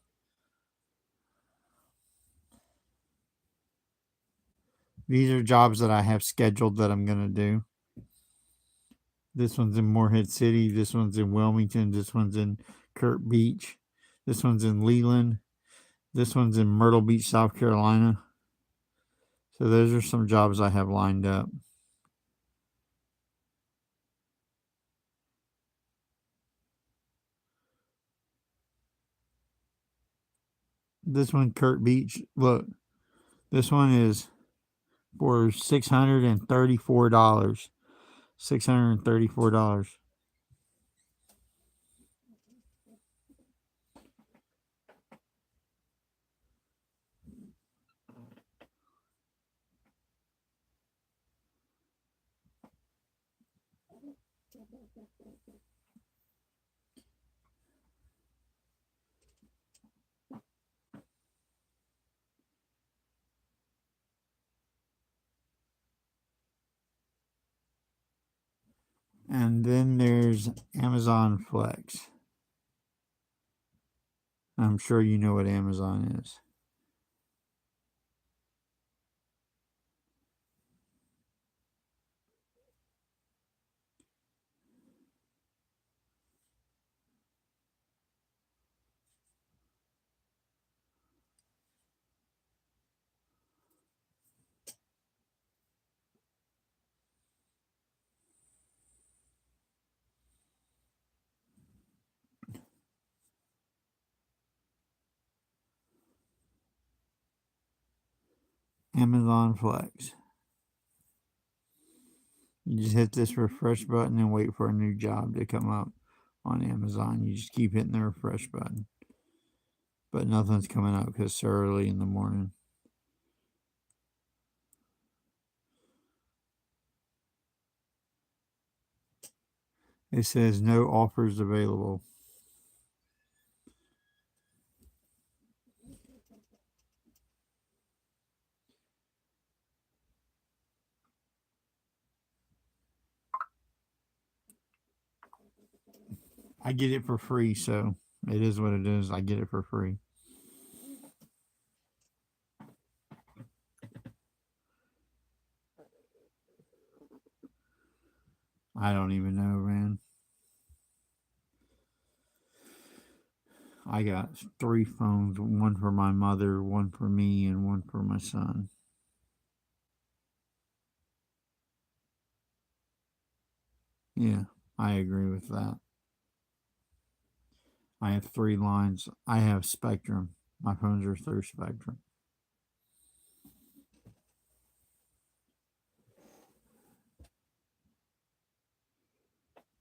Speaker 1: These are jobs that I have scheduled that I'm going to do. This one's in Morehead City. This one's in Wilmington. This one's in Kurt Beach. This one's in Leland. This one's in Myrtle Beach, South Carolina. So those are some jobs I have lined up. This one, Kurt Beach. Look, this one is for $634. $634. And then there's Amazon Flex. I'm sure you know what Amazon is. Amazon Flex. You just hit this refresh button and wait for a new job to come up on Amazon. You just keep hitting the refresh button. But nothing's coming up because it's early in the morning. It says no offers available. I get it for free, so it is what it is. I get it for free. I don't even know, man. I got 3 phones, one for my mother, one for me, and one for my son. Yeah, I agree with that. I have 3 lines. I have Spectrum. My phones are through Spectrum.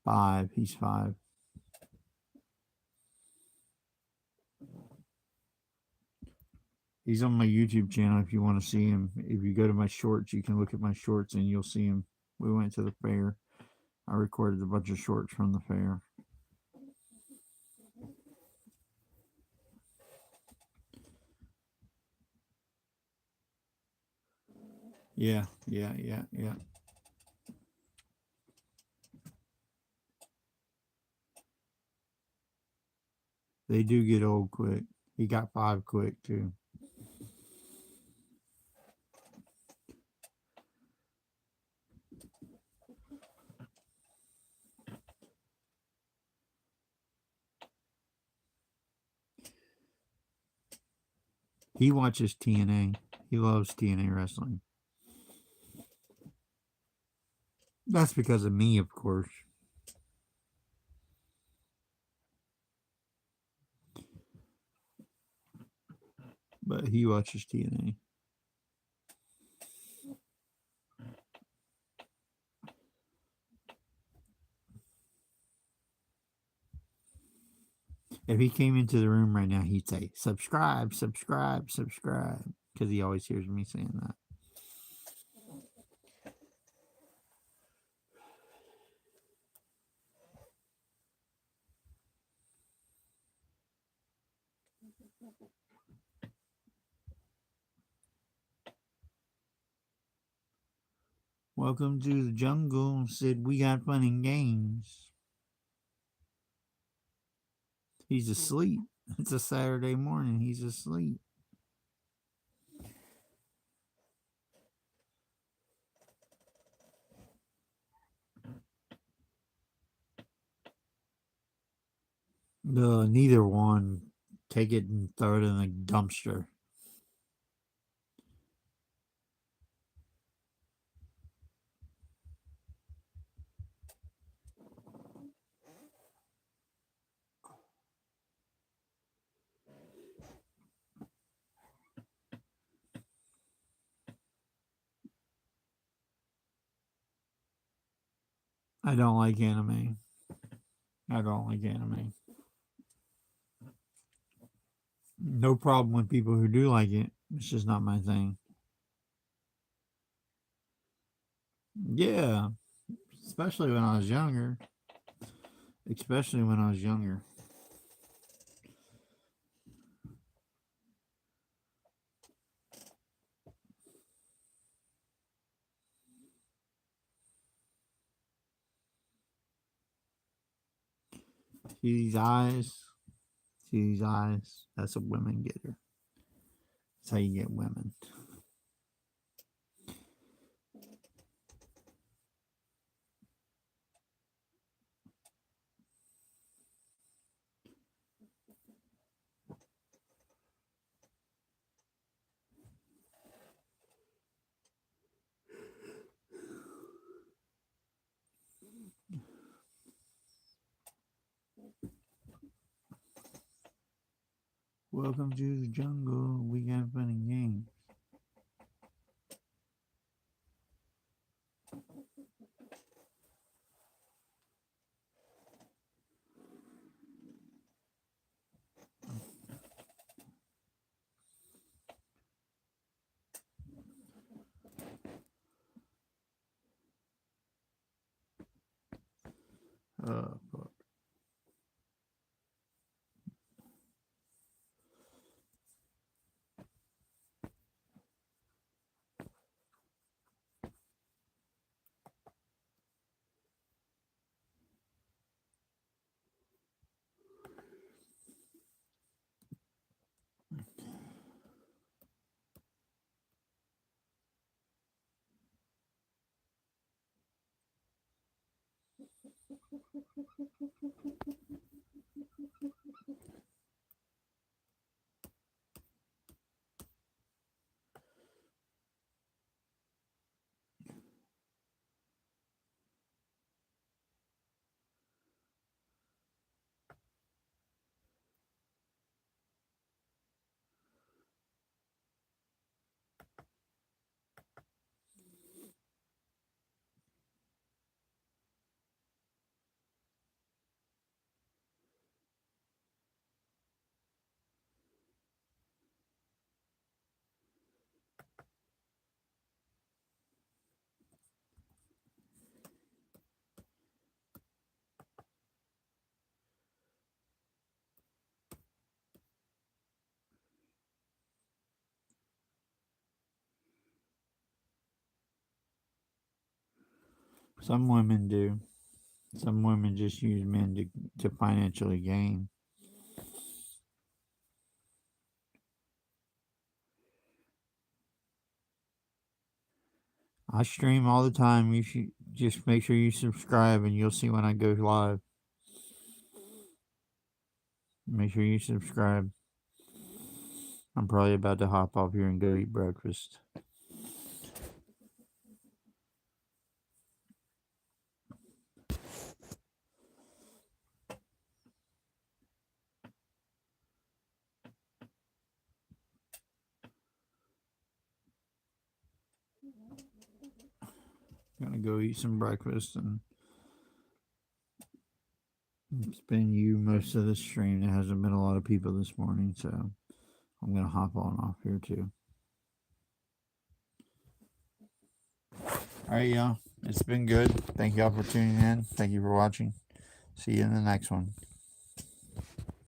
Speaker 1: 5. He's 5. He's on my YouTube channel if you want to see him. If you go to my shorts, you can look at my shorts and you'll see him. We went to the fair. I recorded a bunch of shorts from the fair. Yeah. They do get old quick. He got 5 quick too. He watches TNA. He loves TNA wrestling. That's because of me, of course. But he watches TNA. If he came into the room right now, he'd say, subscribe, subscribe, subscribe. Because he always hears me saying that. Welcome to the jungle. Said we got fun and games. He's asleep. It's a Saturday morning. He's asleep. Neither one. Take it and throw it in the dumpster. I don't like anime. I don't like anime. No problem with people who do like it. It's just not my thing. Yeah, especially when I was younger. Especially when I was younger. See these eyes? See these eyes? That's a women getter. That's how you get women. Welcome to the jungle. We got fun and games. Fuck. Some women do. Some women just use men to financially gain. I stream all the time. You should just make sure you subscribe and you'll see when I go live. Make sure you subscribe. I'm probably about to hop off here and go eat breakfast. Gonna go eat some breakfast and it's been you most of the stream. There hasn't been a lot of people this morning, so I'm gonna hop on off here too. Alright, y'all. It's been good. Thank y'all for tuning in. Thank you for watching. See you in the next one.